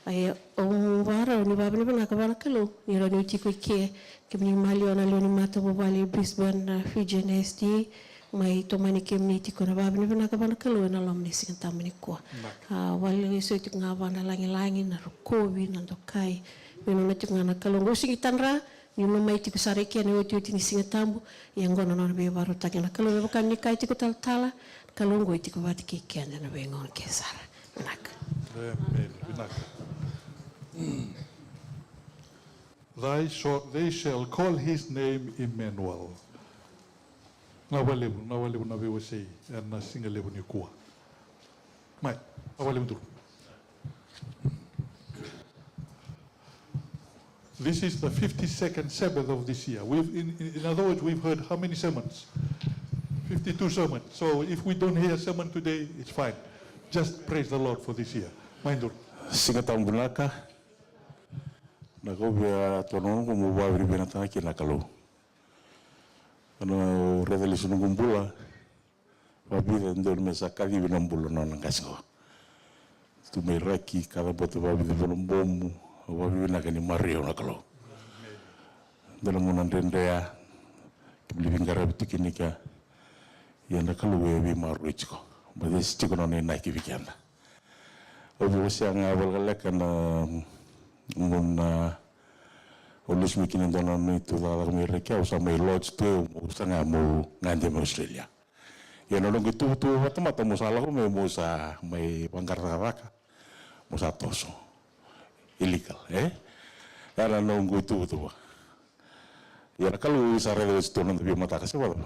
ai o vara ni babini bina kabana kalu ni ro ni tiko ke kemi maliona loni mata bobali Brisbane Fijian SD mai tomani kemi tiko na babini bina kabana kalu na lom ni sintamani ko wali so tik ngavana langi na rokovi na dokai mino metik ngana kalu ngusing itanra ni mai tiko sareki ni oti ni singatambu yang gono no be baru takina kalu bukan ni kai tiko tala kalu ngoi tiko bati ke kenda na be ngon ke sara nak They shall call his name Emmanuel. Nawalebu na wewe sei na singalebu ni kuwa. Mai, nawalebu tu. This is the 52nd Sabbath of this year. In other words, we've heard how many sermons? 52 sermons. So if we don't hear a sermon today, it's fine. Just praise the Lord for this year. Mind you. Singatang bunaka. Nako bia tono ko mo wa bina ta ki nakalo. Ano revelation ngumbula. Babi ndor mesa kagi binambulo no nangasko. Tu me raki kada bote babi de bombo. Babi na kani mario nakalo. Dalam munan rendea kibli garab tikinika. Ya nakalo we maru ichko. Bade stiko no ne naiki vikanda. Obo siang awal kalekan ngun olus mikin dona itu dalam mereka usah mai lodge tu usah ngamu ngandi Australia. Ya nolong itu tu mata musalah me musa mai pangkaraka musa toso illegal karena nunggu itu tu. Ya kalau sare itu nanti mata kasih apa?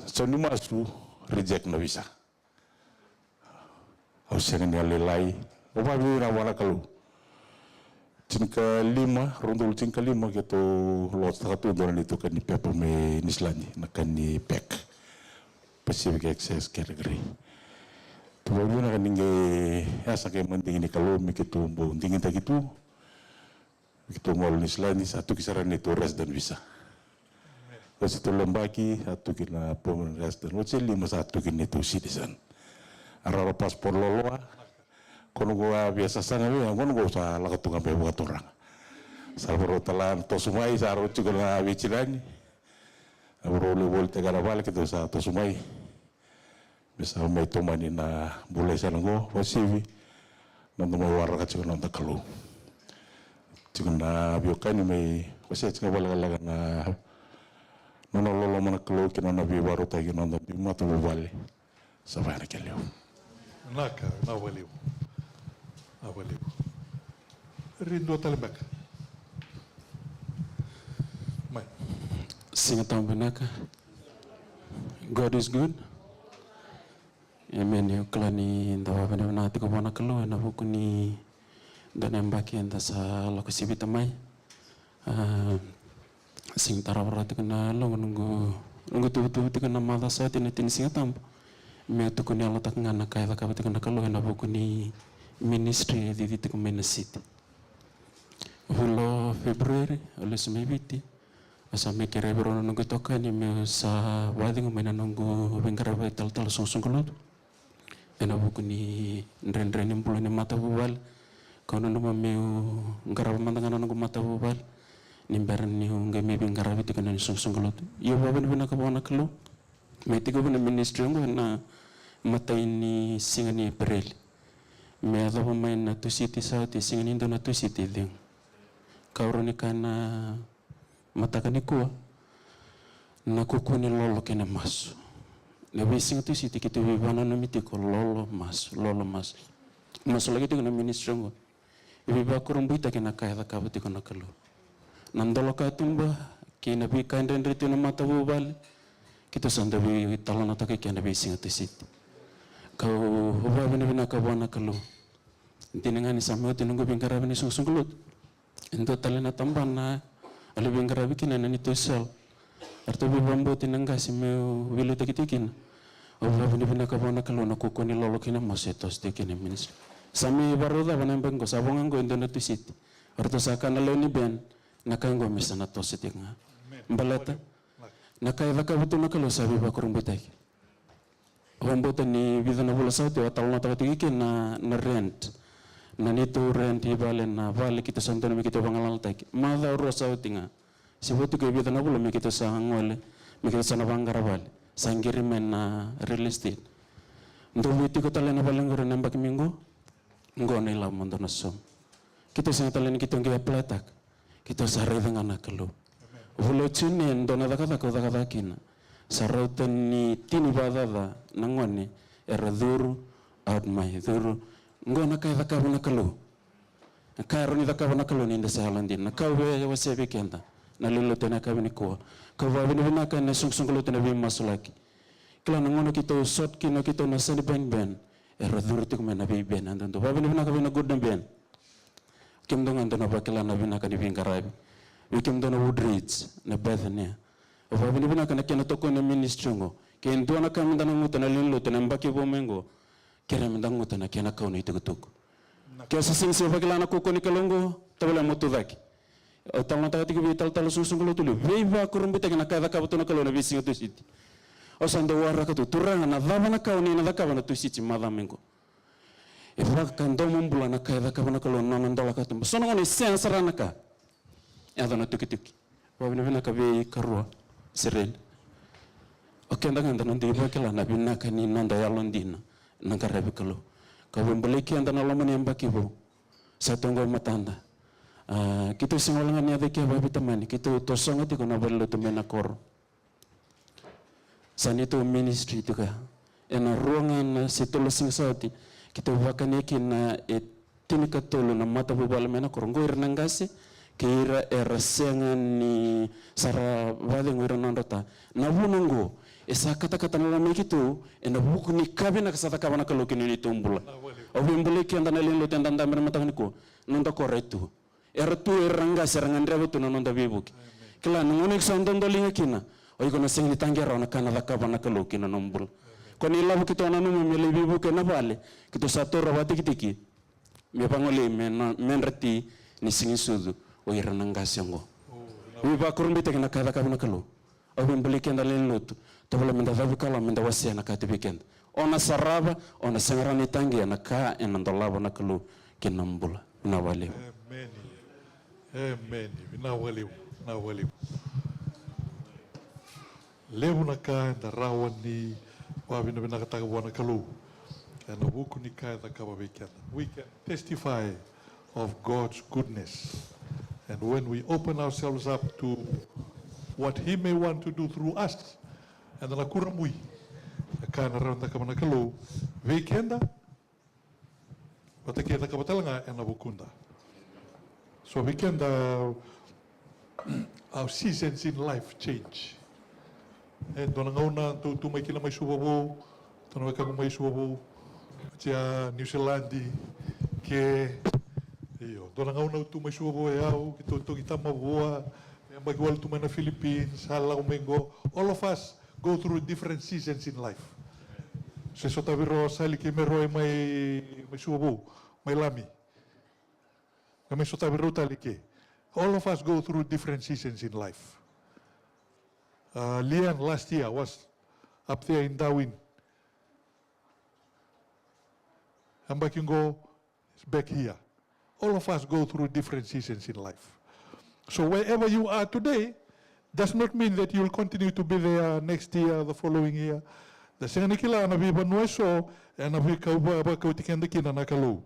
So ni masuk reject na visa. Ausang ni alilai, apa bila wana kalau cingka lima, rondol cingka lima gitu, lot satu doran itu kan di pepa me nislani, nak ni pek, Pacific Access category. Tu baru nak ninge, asa ke mending ni kalau mikitu bo, dingin tak gitu, mikitu mal nislani satu kisaran itu resident visa. Lepas itu lembaki satu kena permanent resident, macam lima satu kena itu citizen. Arah paspor loloa, kono gua biasa sana ni, kono gua usah lakukan sampai buat orang. Salvador talan tosumai saru juga na bicilani, baru boleh tegara balik itu sa tosumai. Bisa mai tomani na boleh sana gua, wasivi, nanti mau warga juga nanti kalau, juga na biokan ni mai, wasi juga balik na, nono lolo mana kalau kita na baru tagi nanti matu balik, sampai nak keliu. Naka, nawaliw. Rindo talibak. Mai. Singatang benaka. God is good. Amen. Yung klani dawa pa naman natin ko pa nakalo. Nabuko ni Danembaki and sa lokasi bitamay. Sing tarawarati ko na lo. Nunggu tubuti ko na mata sa atin natin singatang. Me tu ko ni Allah tak ngana kaya tak apa tu kena kalau hendak buku ni ministry di tu ko mena city. Hulo Februari oleh semibiti asa me kira berono nunggu toka ni me sa wadi ngomena nunggu bengkara betal song kolot. Hendak buku ni ren ni bulan mata bubal. Kau nunggu me ngara mandangan nunggu mata bubal. Nimbaran ni nunggu me bengkara betal kena song kolot. Iyo baben bena kawana kalau. Meti ko na ministry ngo na mata ini singani perel. Me ada pemain na tu city sa ti singani do na tu city ding. Kauroni kana mata kanikuwa na kukuni lolo kena mas. Na bising tu city kitu bibana no miti ko lolo mas. Mas lagi tu na ministry ngo. Ibi ba kurang buita kena kaya ta kabati ko nakalo. Nandolo ka tumba kina bi kandan ritu na mata bubal. Kita sandabi talon atau kian dabi singat isit. Kau ubah bina kawana kalau. Tinengan sama tinunggu bingkara bini sung kelut. Untuk talena tamban na ale bingkara bikin nani tu sel. Arto bibambo tinengga simeu wilu takitikin. Ubah bina kawana kalau nak kukoni lolo kina masetos tikin minis. Sami baruda banembeng ko sabongan ko indona tu sit. Arto sakana loni ben nakanggo misana to sitinga. Balata. Nakaiwaka betul nakalo sabi ba kurang betai. Hombotan ni vida na bola sauti atal na takatiki na rent. Na nito rent ibalen na vale kita santan mi kita bangalal tak. Mada ro sauti nga. Sibutu ke vida na bola mi kita sa ngole. Mi kita sa nabangara vale. Sangiri men na real estate. Ndo witi ko talen na baleng gore nembak minggu. Ngo na ila mondo na som. Kita sa talen kita ngi platak. Kita sa dengan nakalo. Volo chinen dona dakata kina. Sarautan ni tini badada nangone eraduru out my duru ngona kai dakabu nakalo. Karo ni dakabu nakalo ni ndasa halandin. Nakawe wasebe kenda. Nalilo tena kabini ko. Kawa bini binaka na sung kulo tena bi masulaki. Kila nangona kita usot kino kita nasani ben eraduru tik mena bi ben andando. Babini binaka bina good ben. Kim dongan dona bakila na bina kani vingarabi. Wikim dona Woodridge na Bethania. Ofa bini bina kana kena toko na ministry ngo. Ken dona kami dana nguta na linlo tena mbaki bomengo. Kera mindang nguta na kena kauna itukutuk. Kaya sa singsi bakila na koko ni kalongo tabala moto daki. O tal na tagati kibi tal susung lo tulu. Veiva kurumbita kena kada kabato na kalona bisinga tu siti. O sando warra katu turanga na dava na kauni na daka bana tu siti madamengo. E waka ndomo mbula na kada kabana kalona na ndala katu. Sono ngoni sen sarana ka. Ada na tuki. Wabina bina kabe karua seren. O kenda nganda na ndiba kala na bina kani nanda ya londina na karabe kalo. Kabe mbeleki anda na lomani mbaki bo. Satongo matanda. Kita singolangan ni adike babi tamani. Kita tosonga tiko na balo tumena koro. Sanito ministry tuka. Ena ruangan situlo singsauti. Kita wakaneki na tinika tolo na mata bubala mena koro. Ngoir nangasi. Kira erasengan ni sara wale ngwira nandota na bunungo esa kata-kata na lami kitu ena buku ni kabe na kasata kabana kalokin ni tumbula obi mbule ki andana lin lo tenda ndamir matang ko nonda korretu era tu eranga serangan rebu tu nonda bibuki kila nungone sondon dolinga kina oi kono sing ni tangira na kana kabana kalokin na nombul koni labu kitu na numu mele bibuki na vale kitu satu rawati kitiki me pangole menreti ni singin sudu o ira nangasiongo wi ba kurumbi tekna kada kabna kalu o bin beliken dalin lutu to wala menda vabi kala menda wasia na kati weekend ona saraba ona sangarani tangi na ka en ndolaba na kalu kinambula na wale amen na wale lebu na ka da rawani wa bina bina kata wana kalu and buku ni ka da ka weekend we can testify of God's goodness. And when we open ourselves up to what He may want to do through us, and the kuramui, the kind around the kamanakalo, weekenda, but the kenda kabatalanga and abukunda. So weekenda, our seasons in life change. And donangona to make it my subabu, to make a my subabu, New Zealand, ke. Dona ngauna tu mai suabo yao kita kita maboa bagi wal tu mana Philippines hala umengo all of us go through different seasons in life se sota biro sali ke mero mai suabo mai lami kami sota biro tali ke all of us go through different seasons in life Lian last year was up there in Darwin and back back here. All of us go through different seasons in life. So wherever you are today, does not mean that you will continue to be there next year, the following year. The senganikila na biba nueso and na kauba kautikendekina na kalu.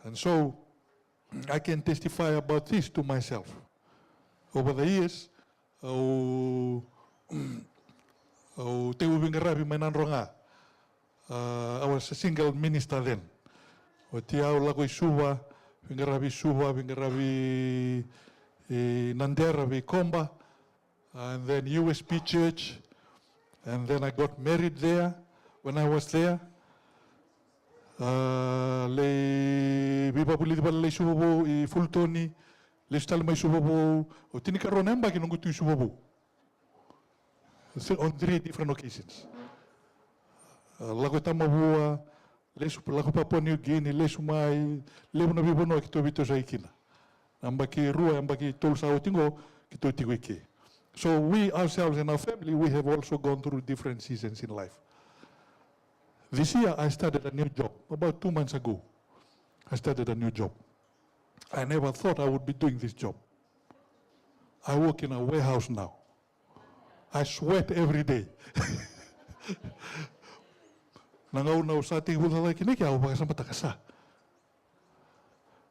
And so I can testify about this to myself. Over the years, te ubingarabi mainanronga. I was a single minister then. O tiao lago isuwa. Vingarabi Suba, Vingarabi Nandera, Vikomba, and then USP Church, and then I got married there when I was there. Le Bibabuli Bale Subo, I Fultoni, Le Stalmai Subo, or Tinika Ronemba, Kinungutu Subo. On 3 different occasions. Lagotama lesu pelaku Papua New Guinea, lesu mai, lebu na bibono kito bito sa ikina. Ambaki rua, ambaki tol sa otingo, kito tigweke. So we ourselves and our family, we have also gone through different seasons in life. This year I started a new job, about 2 months ago. I started a new job. I never thought I would be doing this job. I work in a warehouse now. I sweat every day. Nangauna usati hulala kini kia ubaga sampai takasa.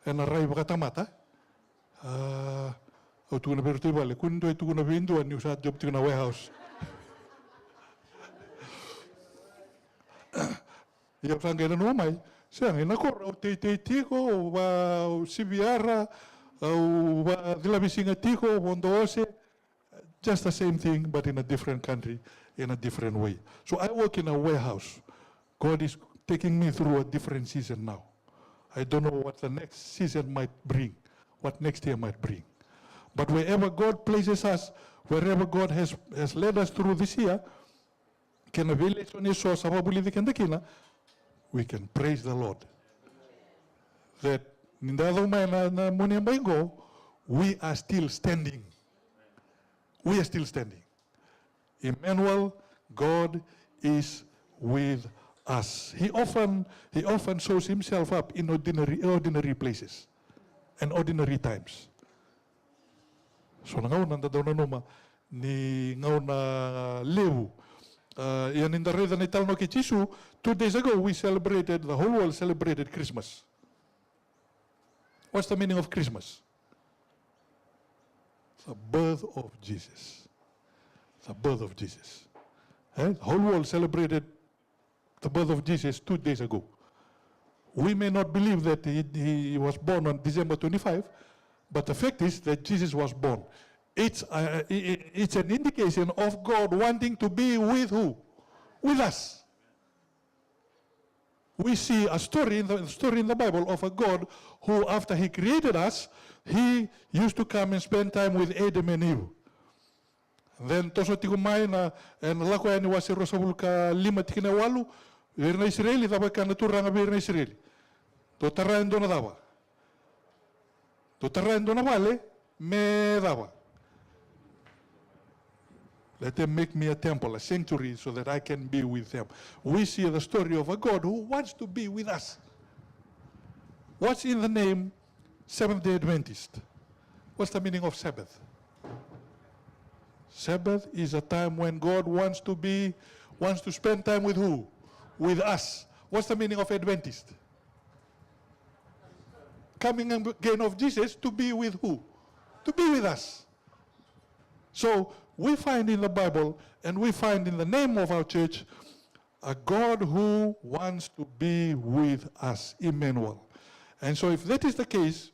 Ena rai baka tamata. Tu na beru tibale kundo tu na bindu ani usat job tu na warehouse. Ia sangena no mai. Siang ina kor o te tiko ba sibiara o ba dila bisinga tiko bondo ose. Just the same thing but in a different country in a different way. So I work in a warehouse. God is taking me through a different season now. I don't know what the next season might bring, what next year might bring. But wherever God places us, wherever God has led us through this year, we can praise the Lord. That we are still standing. We are still standing. Emmanuel, God is with us. He often shows himself up in ordinary places and ordinary times. So nanda daw na numa ni ngauna lewu. Yan in the reda ni talno ki Chisu, 2 days ago the whole world celebrated Christmas. What's the meaning of Christmas? The birth of Jesus. The birth of Jesus. The whole world celebrated the birth of Jesus 2 days ago. We may not believe that he was born on December 25, but the fact is that Jesus was born. It's an indication of God wanting to be with who? With us. We see a story in the Bible of a God who, after he created us, he used to come and spend time with Adam and Eve. Then toso tikumai na lako yani wasi rosabul ka 5 tikina 8 verna Israeli taba ka naturanga verna Israeli. To tarando na daba. To tarando na vale me daba. Let them make me a temple, a sanctuary, so that I can be with them. We see the story of a God who wants to be with us. What's in the name Seventh-day Adventist? What's the meaning of Sabbath? Sabbath is a time when God wants to spend time with who? With us. What's the meaning of Adventist? Coming again of Jesus to be with who? To be with us. So we find in the Bible and we find in the name of our church a God who wants to be with us, Emmanuel. And so if that is the case,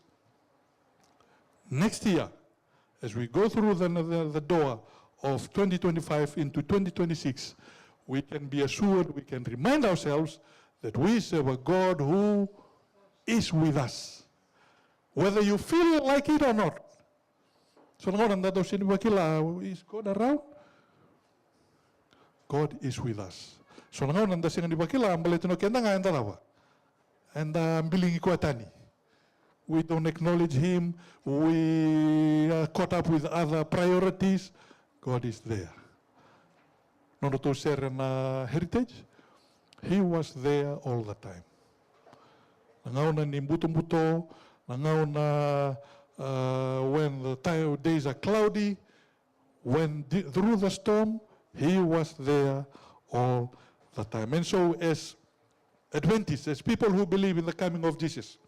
next year, as we go through the door of 2025 into 2026, we can be assured, we can remind ourselves that we serve a God who is with us, whether you feel like it or not. So is God around? God is with us. So we don't acknowledge him. We are caught up with other priorities. God is there. Not to share heritage. He was there all the time. Nangauna ni mbuto nangauna when the days are cloudy, through the storm, he was there all the time. And so as Adventists, as people who believe in the coming of Jesus,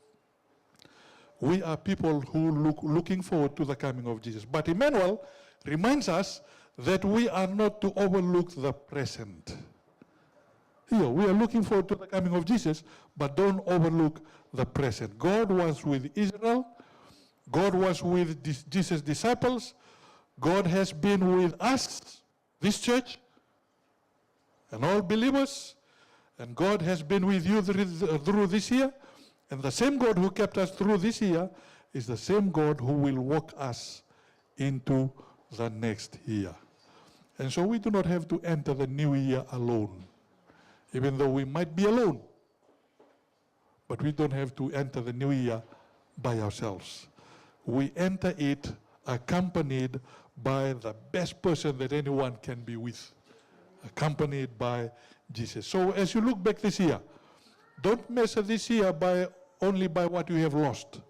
we are people who looking forward to the coming of Jesus. But Emmanuel reminds us that we are not to overlook the present. Here, we are looking forward to the coming of Jesus, but don't overlook the present. God was with Israel. God was with Jesus' disciples. God has been with us, this church, and all believers. And God has been with you through this year. And the same God who kept us through this year is the same God who will walk us into the next year. And so we do not have to enter the new year alone, even though we might be alone. But we don't have to enter the new year by ourselves. We enter it accompanied by the best person that anyone can be with, accompanied by Jesus. So as you look back this year, don't measure this year only by what you have lost.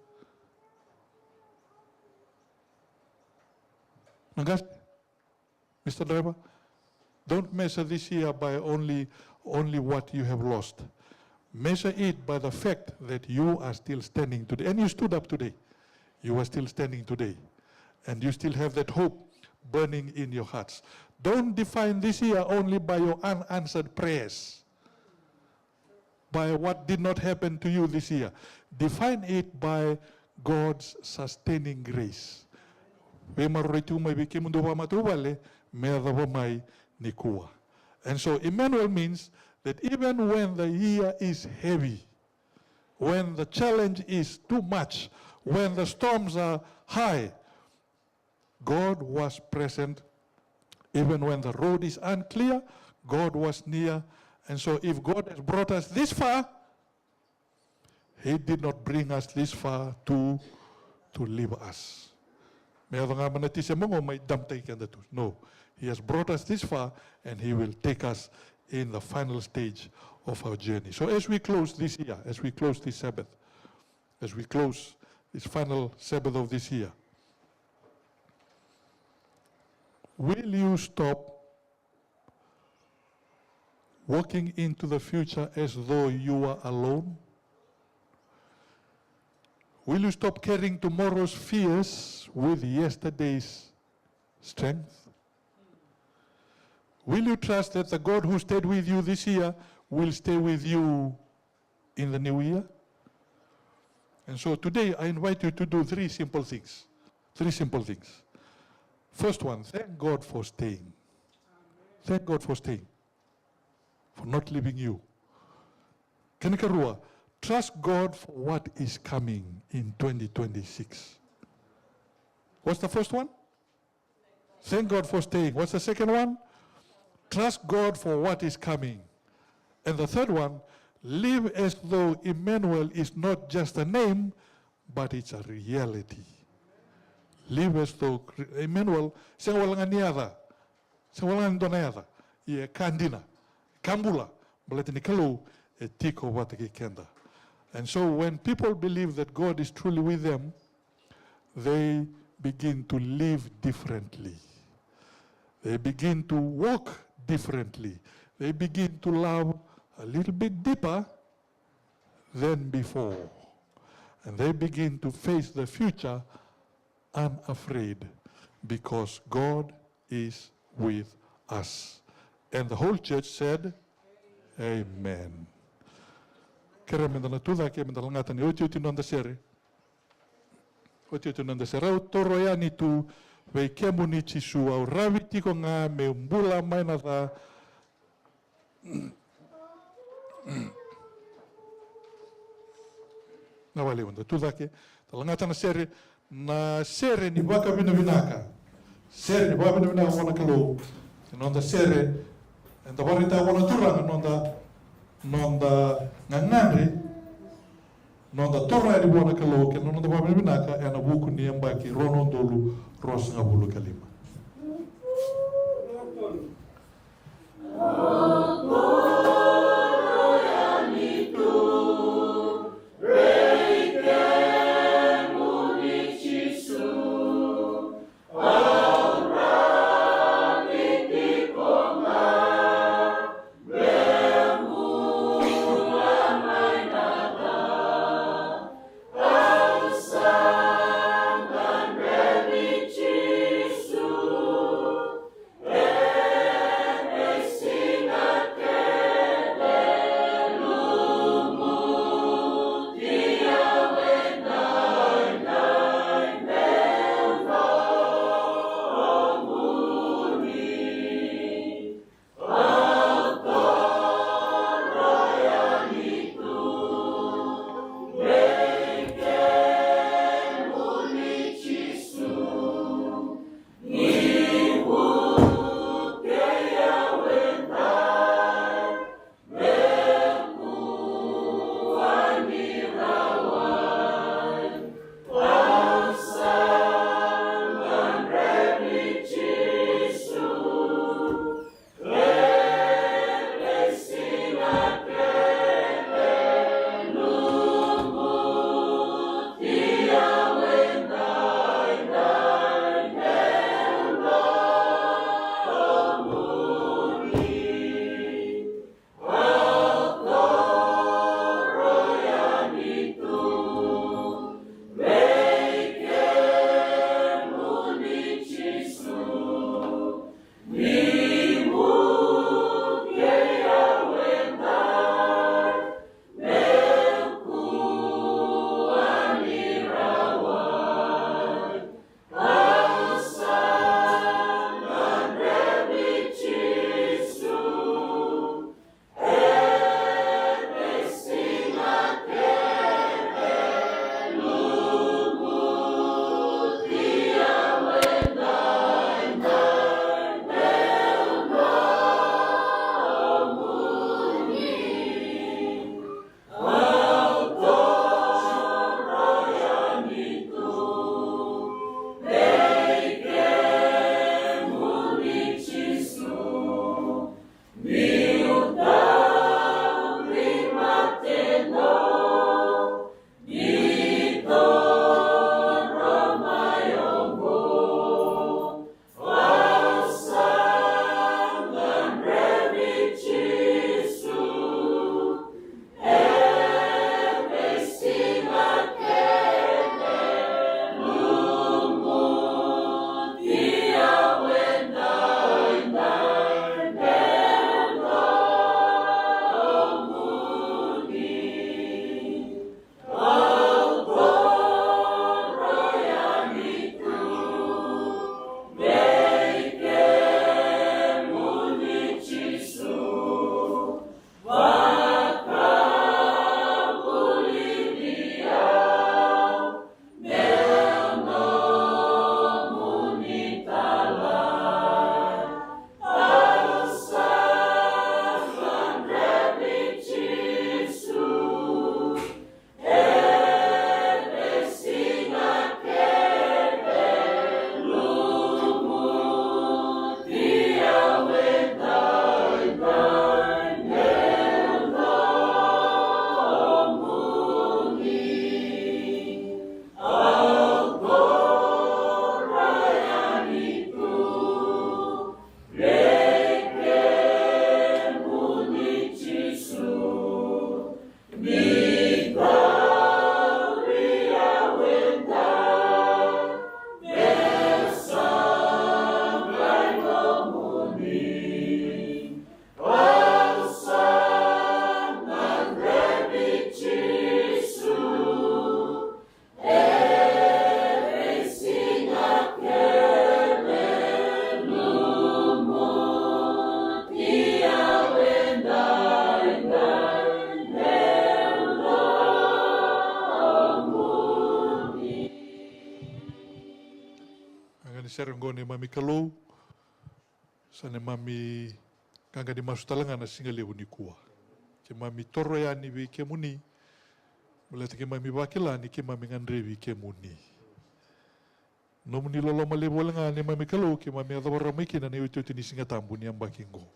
Mr. Driver, don't measure this year by only what you have lost. Measure it by the fact that you are still standing today. And you stood up today. You are still standing today. And you still have that hope burning in your hearts. Don't define this year only by your unanswered prayers, by what did not happen to you this year. Define it by God's sustaining grace. And so Emmanuel means that even when the year is heavy, when the challenge is too much, when the storms are high, God was present. Even when the road is unclear, God was near. And so if God has brought us this far, He did not bring us this far to leave us. No, He has brought us this far, and He will take us in the final stage of our journey. So as we close this year, as we close this Sabbath, as we close this final Sabbath of this year, will you stop walking into the future as though you are alone? Will you stop carrying tomorrow's fears with yesterday's strength? Will you trust that the God who stayed with you this year will stay with you in the new year? And so today I invite you to do three simple things. Three simple things. First one, thank God for staying. Thank God for staying, for not leaving you. Kanikarua, trust God for what is coming in 2026. What's the first one? Thank God for staying. What's the second one? Trust God for what is coming. And the third one, live as though Emmanuel is not just a name, but it's a reality. Live as though Emmanuel, sa walang aniada, sa walang donada, ie kandina, kambula, balatini kalu, e tiko wataki kenda. And so when people believe that God is truly with them, they begin to live differently. They begin to walk differently. They begin to love a little bit deeper than before. And they begin to face the future unafraid because God is with us. And the whole church said, Amen. Kera mendana tuda ke mendana ngata ni otiu tino anda sere. Otiu tino anda sere. Au toro ya ni tu wei kemu ni chisu au rawi tiko ngā me umbula mai na tha. Na wale wanda tuda ke. Tala ngata na sere ni waka vina vinaka. Sere ni waka vina vinaka wana kalau. Tino anda sere. And the warita wana turanga nonda ngangandri nonda torra di buona kalau ke nonda ba binaka e na buku ni ambaki ronondolu ros ngabulu kalima. Jesus. mani serengone mami kalou, sane mami kanga di masutalanga na singa lewu ni kua. Ke mami toro ya ni vi ke muni, mulate ke mami wakila ni ke mami ngandrevi ke muni. No muni lolo malewo langa ni mami kalou ke mami adawara mikina ni uti ni singa tambu ni ambakingo.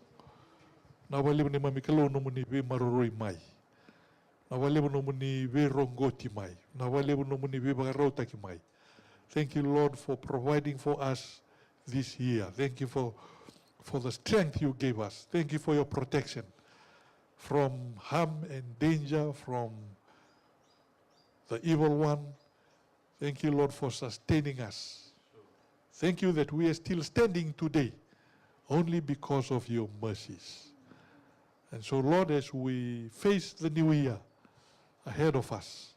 Na wale ni mami kalou no muni ve maroroi mai. Na wale no muni ve rongoti mai. Na wale no muni ve bagarota ki mai. Thank you, Lord, for providing for us this year. Thank you for the strength you gave us. Thank you for your protection from harm and danger, from the evil one. Thank you, Lord, for sustaining us. Thank you that we are still standing today only because of your mercies. And so, Lord, as we face the new year ahead of us,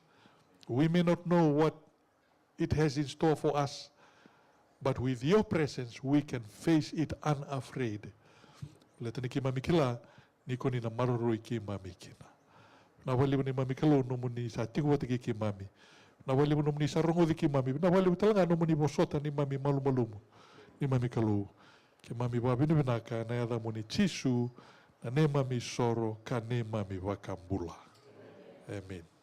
we may not know what it has in store for us, but with your presence, we can face it unafraid. Letani ki mamikila, niko ni na maroroi ki mamikina. Na wali ni mamikalo no muni sa tigwati ki mami. Na wali no muni sa rongo ki mami. Na wali talanga no muni bosota ni mami malumalumu. Ni mamikalo. Ki mami babi ni binaka na yada muni chisu na ne mami soro ka ne mami wakambula. Amen.